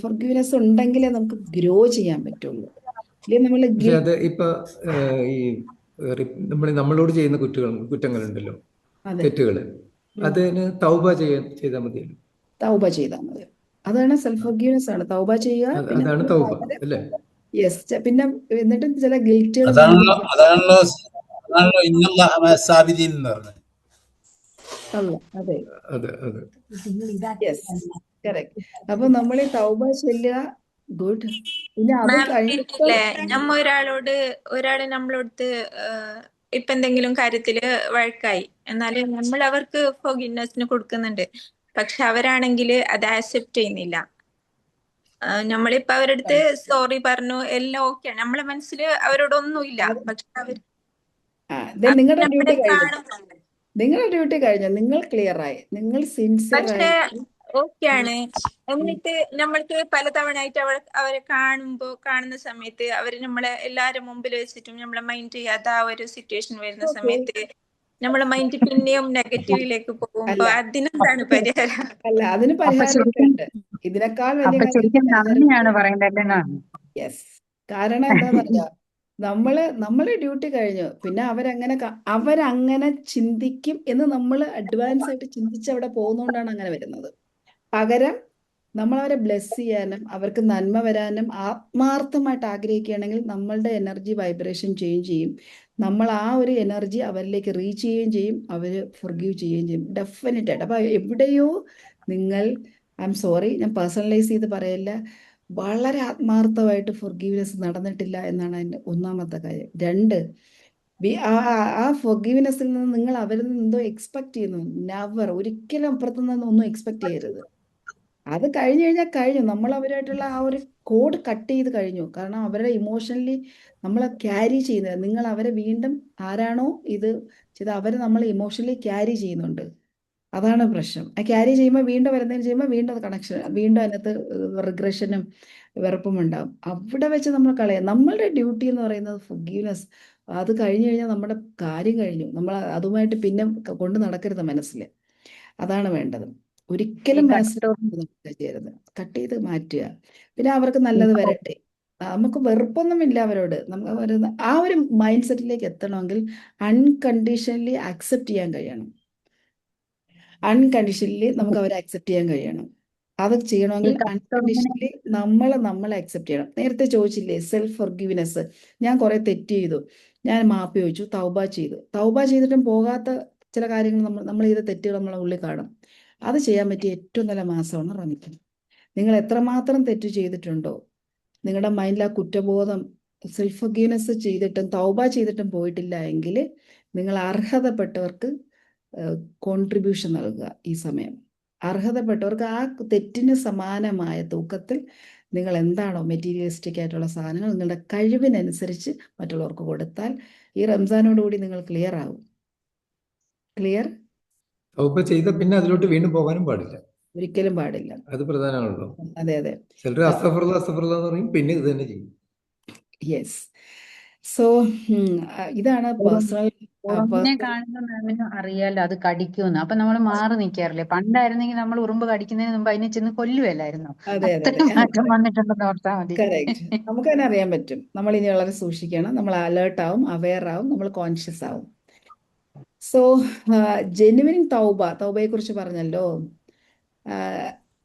ഫൊർഗീവ്നെസ് ഉണ്ടെങ്കിലേ നമുക്ക് ഗ്രോ ചെയ്യാൻ പറ്റുള്ളൂ. ഇല്ലെങ്കിൽ നമ്മൾ പക്ഷെ അത് ഇപ്പൊ ഈ നമ്മളോട് ചെയ്യുന്ന കുറ്റങ്ങളുണ്ടല്ലോ, അതെ, തെറ്റുകള്, അതിന് തൗബ ചെയ്താൽ മതിയല്ലോ. തൗബ ചെയ്താൽ മതി. അതാണ് സെൽഫ് ഫൊർഗീവ്നെസ് ആണ്. തൗബ ചെയ്യുക. പിന്നെ അതാണ് തൗബ അല്ലേ? യെസ്. പിന്നെ എന്നിട്ട് ചില ഗിൽറ്റുകൾ അതാണല്ലോ ഇന്നല്ലാഹ മഅ സാബിരീൻ എന്ന് പറഞ്ഞത്. അതെ, അതെ അതെ. Yes, correct. അപ്പൊ നമ്മൾ ഈ തൗബ ചൊല്ലുക. ഗുഡ്. പിന്നെ അത് മാം കഴിഞ്ഞിട്ട് പിന്നില്ലേ, നമ്മ ഒരാള് നമ്മളടുത്ത് ഇപ്പൊ എന്തെങ്കിലും കാര്യത്തില് വഴക്കായി, എന്നാല് നമ്മൾ അവർക്ക് ഫോർഗിവ്നെസ്സിന് കൊടുക്കുന്നുണ്ട്. പക്ഷെ അവരാണെങ്കിൽ അത് ആക്സെപ്റ്റ് ചെയ്യുന്നില്ല. നമ്മളിപ്പോ അവരുടെ അടുത്ത് സോറി പറഞ്ഞു, എല്ലാം ഓക്കെയാണ്, നമ്മളെ മനസ്സില് അവരോടൊന്നുമില്ല. പക്ഷെ അവർ നിങ്ങളുടെ നമ്മളെ ഡ്യൂട്ടി കഴിഞ്ഞു. കാണുന്നുണ്ട്. നിങ്ങളുടെ ഡ്യൂട്ടി കഴിഞ്ഞു. നിങ്ങൾ ക്ലിയർ ആയി. നിങ്ങൾ സിൻസിയർ പക്ഷെ ആയി. ഓക്കെയാണ്. എന്നിട്ട് നമ്മൾക്ക് പലതവണ ആയിട്ട് അവരെ കാണുന്ന സമയത്ത് അവര് നമ്മളെ എല്ലാരും മുമ്പിൽ വെച്ചിട്ടും നമ്മളെ മൈൻഡ് ചെയ്യാത്ത ആ ഒരു സിറ്റുവേഷൻ വരുന്ന സമയത്ത് നമ്മളെ മൈൻഡ് പിന്നെയും നെഗറ്റീവിലേക്ക് പോകുമ്പോ അതിനെന്താണ് പരിഹാരം? അതിന് പരിഹാരമൊക്കെ ഉണ്ട്. ഇതിനേക്കാൾ വലിയ പറയേണ്ടത്. യെസ്. കാരണം എന്താണെന്നറിയാം, നമ്മള് ഡ്യൂട്ടി കഴിഞ്ഞു. പിന്നെ അവരങ്ങനെ ചിന്തിക്കും എന്ന് നമ്മൾ അഡ്വാൻസ് ആയിട്ട് ചിന്തിച്ച് അവിടെ പോകുന്നതുകൊണ്ടാണ് അങ്ങനെ വരുന്നത്. പകരം നമ്മൾ അവരെ ബ്ലെസ് ചെയ്യാനും അവർക്ക് നന്മ വരാനും ആത്മാർത്ഥമായിട്ട് ആഗ്രഹിക്കുകയാണെങ്കിൽ നമ്മളുടെ എനർജി വൈബ്രേഷൻ ചേഞ്ച് ചെയ്യും. നമ്മൾ ആ ഒരു എനർജി അവരിലേക്ക് റീച്ച് ചെയ്യുകയും ചെയ്യും. അവർ ഫൊർഗീവ് ചെയ്യുകയും ചെയ്യും. ഡെഫിനറ്റ് ആയിട്ട്. അപ്പൊ എവിടെയോ നിങ്ങൾ, ഐ എം സോറി, ഞാൻ പേഴ്സണലൈസ് ചെയ്ത് പറയില്ല, വളരെ ആത്മാർത്ഥമായിട്ട് ഫൊർഗീവ്നെസ് നടന്നിട്ടില്ല എന്നാണ് അതിൻ്റെ ഒന്നാമത്തെ കാര്യം. രണ്ട്, ആ ഫൊർഗീവ്നെസ്സിൽ നിന്ന് നിങ്ങൾ അവരിൽ നിന്ന് എന്തോ എക്സ്പെക്ട് ചെയ്യുന്നു. നെവർ. ഒരിക്കലും അപ്പുറത്തു നിന്ന് ഒന്നും എക്സ്പെക്ട് ചെയ്യരുത്. അത് കഴിഞ്ഞു കഴിഞ്ഞാൽ കഴിഞ്ഞു. നമ്മൾ അവരായിട്ടുള്ള ആ ഒരു കോഡ് കട്ട് ചെയ്ത് കഴിഞ്ഞു. കാരണം അവരുടെ ഇമോഷണലി നമ്മളെ ക്യാരി ചെയ്യുന്നത്, നിങ്ങൾ അവരെ വീണ്ടും ആരാണോ ഇത് ചെയ്ത് അവരെ നമ്മൾ ഇമോഷണലി ക്യാരി ചെയ്യുന്നുണ്ട്. അതാണ് പ്രശ്നം. ആ ക്യാരി ചെയ്യുമ്പോൾ വീണ്ടും വരുന്നതിന് ചെയ്യുമ്പോൾ വീണ്ടും അത് കണക്ഷൻ, വീണ്ടും അതിനകത്ത് റിഗ്രഷനും വെറുപ്പും ഉണ്ടാകും. അവിടെ വെച്ച് നമ്മൾ കളയാം. നമ്മളുടെ ഡ്യൂട്ടി എന്ന് പറയുന്നത് ഫൊർഗീവ്നെസ്. അത് കഴിഞ്ഞു കഴിഞ്ഞാൽ നമ്മുടെ കാര്യം കഴിഞ്ഞു. നമ്മൾ അതുമായിട്ട് പിന്നെ കൊണ്ട് നടക്കരുത് മനസ്സിൽ. അതാണ് വേണ്ടത്. ഒരിക്കലും മനസ്സിലാക്കരുത്. കട്ട് ചെയ്ത് മാറ്റുക. പിന്നെ അവർക്ക് നല്ലത് വരട്ടെ. നമുക്ക് വെറുപ്പൊന്നുമില്ല അവരോട്. നമുക്ക് ആ ഒരു മൈൻഡ് സെറ്റിലേക്ക് എത്തണമെങ്കിൽ അൺകണ്ടീഷണലി അക്സെപ്റ്റ് ചെയ്യാൻ കഴിയണം. അൺകണ്ടീഷണലി നമുക്ക് അവരെ അക്സെപ്റ്റ് ചെയ്യാൻ കഴിയണം. അത് ചെയ്യണമെങ്കിൽ അൺകണ്ടീഷണലി നമ്മളെ അക്സെപ്റ്റ് ചെയ്യണം. നേരത്തെ ചോദിച്ചില്ലേ സെൽഫ് ഫൊർഗീവ്നെസ്. ഞാൻ കുറെ തെറ്റ് ചെയ്തു, ഞാൻ മാപ്പ് ചോദിച്ചു, തൗബ ചെയ്തു. തൗബ ചെയ്തിട്ടും പോകാത്ത ചില കാര്യങ്ങൾ നമ്മൾ ചെയ്ത തെറ്റുകൾ നമ്മളെ ഉള്ളിൽ കാണും. അത് ചെയ്യാൻ പറ്റിയ ഏറ്റവും നല്ല മാസമാണ് റമദാൻ. നിങ്ങൾ എത്രമാത്രം തെറ്റ് ചെയ്തിട്ടുണ്ടോ, നിങ്ങളുടെ മൈൻഡിൽ ആ കുറ്റബോധം, സെൽഫ് ഫൊർഗീവ്നെസ് ചെയ്തിട്ടും തൗബ ചെയ്തിട്ടും പോയിട്ടില്ല എങ്കിൽ നിങ്ങൾ അർഹതപ്പെട്ടവർക്ക് കോൺട്രിബ്യൂഷൻ നൽകുക. ഈ സമയം അർഹതപ്പെട്ടവർക്ക് ആ തെറ്റിന് സമാനമായ തൂക്കത്തിൽ നിങ്ങൾ എന്താണോ മെറ്റീരിയലിസ്റ്റിക് ആയിട്ടുള്ള സാധനങ്ങൾ നിങ്ങളുടെ കഴിവിനനുസരിച്ച് മറ്റുള്ളവർക്ക് കൊടുത്താൽ ഈ റംസാനോടുകൂടി നിങ്ങൾ ക്ലിയർ ആകും. ക്ലിയർ. തൗബ ചെയ്ത പിന്നെ അതിലോട്ട് വീണ്ടും പോകാനും പാടില്ല. ഒരിക്കലും പാടില്ല. അത് പ്രധാനമാണല്ലോ. അതെ അതെ. ചിലർ അസ്തഗ്ഫിറുല്ലാഹ് എന്ന് പറയും, പിന്നെ ഇത് തന്നെ ചെയ്യും. യെസ്. സോ ഇതാണ് പേഴ്സണൽ. ഉറുമ്പിനെ കാണുന്ന മാമിന് അറിയാലോ അത് കടിക്കുമെന്ന്. അപ്പൊ നമ്മൾ മാറി നിൽക്കാറില്ലേ? പണ്ടായിരുന്നെങ്കിൽ നമ്മൾ ഉറുമ്പ് കടിക്കുന്നതിന് മുമ്പ് അതിനെ ചെന്ന് കൊല്ലുവല്ലായിരുന്നോ? അതെ അതെ അത്രയും അതെ മാറ്റം വന്നിട്ടുണ്ടെന്ന് ഓർത്താൽ മതി. കറക്റ്റ്. നമുക്ക് തന്നെ അറിയാൻ പറ്റും. നമ്മൾ ഇനി വളരെ സൂക്ഷിക്കണം. നമ്മൾ അലേർട്ട് ആവും, അവെയർ ആവും, നമ്മൾ കോൺഷ്യസ് ആവും. സോ ജെനുവിൻ തൗബയെ കുറിച്ച് പറഞ്ഞല്ലോ.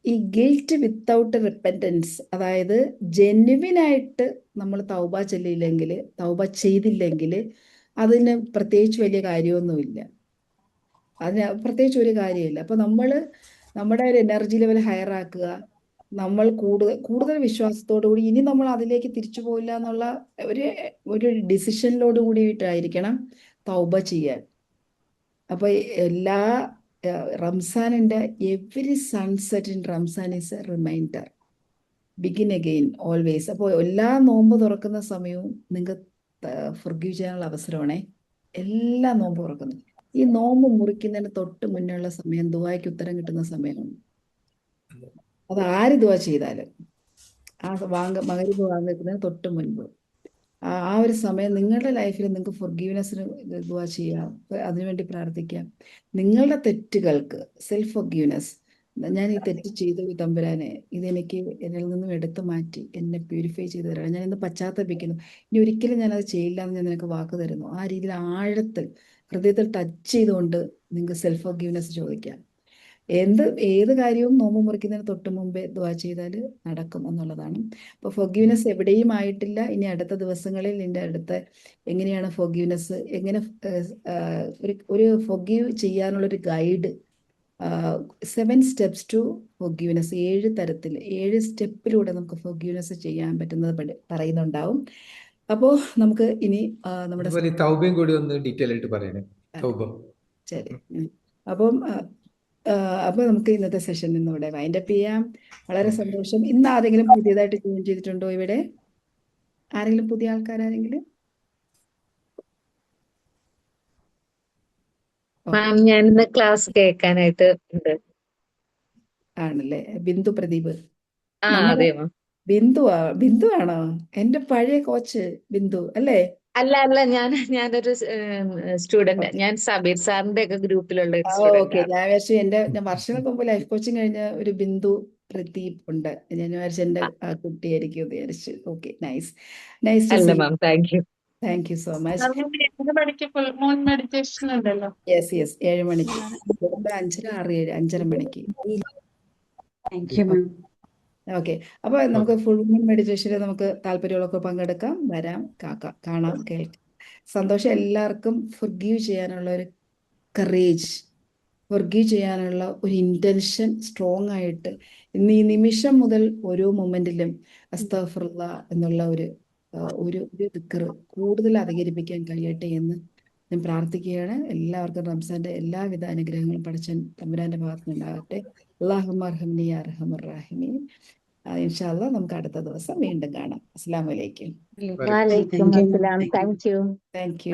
ഈ ഗിൽറ്റ് വിത്തൗട്ട് റിപ്പൻറ്റൻസ്, അതായത് ജെനുവിനായിട്ട് നമ്മൾ തൗബ ചെയ്തില്ലെങ്കിൽ അതിന് പ്രത്യേകിച്ച് വലിയ കാര്യമൊന്നുമില്ല. അതിന് പ്രത്യേകിച്ച് ഒരു കാര്യമില്ല. അപ്പോൾ നമ്മൾ നമ്മുടെ ഒരു എനർജി ലെവൽ ഹയർ ആക്കുക, നമ്മൾ കൂടുതൽ വിശ്വാസത്തോടു കൂടി ഇനി നമ്മൾ അതിലേക്ക് തിരിച്ചു പോയില്ല എന്നുള്ള ഒരു ഡിസിഷനിലോട് കൂടിയിട്ടായിരിക്കണം തൗബ ചെയ്യാൻ. അപ്പോൾ എല്ലാ റംസാനിൻ്റെ every sunset in Ramzan is a reminder, begin again always. അപ്പോൾ എല്ലാ നോമ്പ് തുറക്കുന്ന സമയവും നിങ്ങൾക്ക് ഫൊർഗീവ് ചെയ്യാനുള്ള അവസരമാണേ. എല്ലാ നോമ്പ് തുറക്കുന്നത് ഈ നോമ്പ് മുറിക്കുന്നതിന് തൊട്ട് മുന്നുള്ള സമയം ദുആയ്ക്ക് ഉത്തരം കിട്ടുന്ന സമയമാണ്. അത് ആര് ദുആ ചെയ്താലും മഗ്‌രിബ് വാങ്ങുന്നതിന് തൊട്ട് മുൻപ് ആ ഒരു സമയം നിങ്ങളുടെ ലൈഫിൽ നിങ്ങൾക്ക് ഫൊർഗീവ്നെസ്സിന് ദുആ ചെയ്യാം, അതിനുവേണ്ടി പ്രാർത്ഥിക്കാം. നിങ്ങളുടെ തെറ്റുകൾക്ക് സെൽഫ് ഫൊർഗീവ്നെസ്, ഞാൻ ഈ തെറ്റ് ചെയ്തു തമ്പുരാനെ, ഇതെനിക്ക് എന്നിൽ നിന്നും എടുത്തു മാറ്റി എന്നെ പ്യൂരിഫൈ ചെയ്ത് തരണം, ഞാൻ ഇന്ന് പശ്ചാത്തപിക്കുന്നു, ഇനി ഒരിക്കലും ഞാനത് ചെയ്യില്ല എന്ന് ഞാൻ നിനക്ക് വാക്ക് തരുന്നു. ആ രീതിയിൽ ആഴത്തിൽ ഹൃദയത്തിൽ ടച്ച് ചെയ്തുകൊണ്ട് നിങ്ങൾക്ക് സെൽഫ് ഫൊർഗീവ്നെസ് ചോദിക്കാം. ഏത് കാര്യവും നോമ്പ് മുറിക്കുന്നതിന് തൊട്ട് മുമ്പേ ദുആ ചെയ്താൽ നടക്കും എന്നുള്ളതാണ്. അപ്പോൾ ഫൊർഗീവ്നെസ് എവിടെയും ആയിട്ടില്ല. ഇനി അടുത്ത ദിവസങ്ങളിൽ എങ്ങനെയാണ് ഫൊർഗീവ്നെസ്, എങ്ങനെ ഒരു ഫൊർഗീവ് ചെയ്യാനുള്ളൊരു ഗൈഡ്, 7 steps ടു ഫൊർഗീവ്നെസ്, 7 തരത്തിൽ 7 സ്റ്റെപ്പിലൂടെ നമുക്ക് ഫൊർഗീവ്നെസ് ചെയ്യാൻ പറ്റുന്നത് പറയുന്നുണ്ടാവും. അപ്പോൾ നമുക്ക് ഇനി നമ്മുടെ അതുപോലെ ഈ തൗബയും കൂടി ഒന്ന് ഡീറ്റെയിൽ ആയിട്ട് പറയണേ. തൗബ. ശരി. അപ്പോൾ നമുക്ക് ഇന്നത്തെ സെഷൻ ഇന്നിവിടെ വൈൻഡപ്പ് ചെയ്യാം. വളരെ സന്തോഷം. ഇന്ന് ആരെങ്കിലും പുതിയതായിട്ട് ജോയിൻ ചെയ്തിട്ടുണ്ടോ ഇവിടെ? ആരെങ്കിലും പുതിയ ആൾക്കാരെങ്കിലും? മാം, ഞാൻ ഇന്ന് ക്ലാസ് കേൾക്കാനായിട്ട് ഉണ്ട്. ആണല്ലേ? ബിന്ദു പ്രദീപ്. ആ നമ്മുടെ അതെ മാം. ബിന്ദു ആണോ? എന്റെ പഴയ കോച്ച് ബിന്ദു അല്ലേ? അല്ല ഞാനൊരു സ്റ്റുഡന്റ്. ഞാൻ സബീർ സാറിന്റെ ഒക്കെ ഗ്രൂപ്പിലുള്ള ഒരു ഓക്കെ. സ്റ്റുഡന്റ് ആണ്. ഞാൻ വിചാരിച്ചു ഞാൻ വർഷങ്ങൾക്ക് മുമ്പ് ലൈഫ് കോച്ചിങ് കഴിഞ്ഞ ഒരു ബിന്ദു പ്രദീപ് ഉണ്ട്. ഞാൻ വിചാരിച്ചു എന്റെ കുട്ടിയായിരിക്കും എന്ന് വിചാരിച്ചു. ഓക്കെ, നൈസ് ടു അല്ല see. Ma'am, thank you. Thank you so much. അതിന് മണിക്ക് ഫുൾ മൂൺ മെഡിറ്റേഷൻ ഉണ്ടല്ലോ. യെസ് 7 മണിക്ക്. 5:30, 6, 7, 5:30 മണിക്ക്. Thank you ma'am. ഓക്കെ. അപ്പോൾ നമുക്ക് ഫുൾ മൂൺ മെഡിറ്റേഷനിൽ നമുക്ക് താല്പര്യമുള്ളവർക്ക് പങ്കെടുക്കാം, വരാം, കാണാം, കേൾക്കാം. സന്തോഷം. എല്ലാവർക്കും ഫൊർഗീവ് ചെയ്യാനുള്ള ഒരു കറേജ്, ഫൊർഗീവ് ചെയ്യാനുള്ള ഒരു ഇന്റൻഷൻ സ്ട്രോങ് ആയിട്ട് ഇന്ന് ഈ നിമിഷം മുതൽ ഓരോ മൊമെന്റിലും അസ്തഗ്ഫിറുല്ലാ എന്നുള്ള ഒരു ദിക്ർ കൂടുതൽ അധികരിപ്പിക്കാൻ കഴിയട്ടെ എന്ന് ഞാൻ പ്രാർത്ഥിക്കുകയാണ്. എല്ലാവർക്കും റംസാന്റെ എല്ലാവിധ അനുഗ്രഹങ്ങളും പടച്ചവൻ തമ്പുരാന്റെ ഭാഗത്ത് നിന്നുണ്ടാകട്ടെ. അല്ലാഹുമ്മ അർഹംനി യാ അർഹമർ റഹീമീൻ. ഇൻഷാ അല്ലാഹ് നമുക്ക് അടുത്ത ദിവസം വീണ്ടും കാണാം. അസ്സലാമു അലൈക്കും. വലൈക്കും അസ്സലാം. Thank you. Thank U.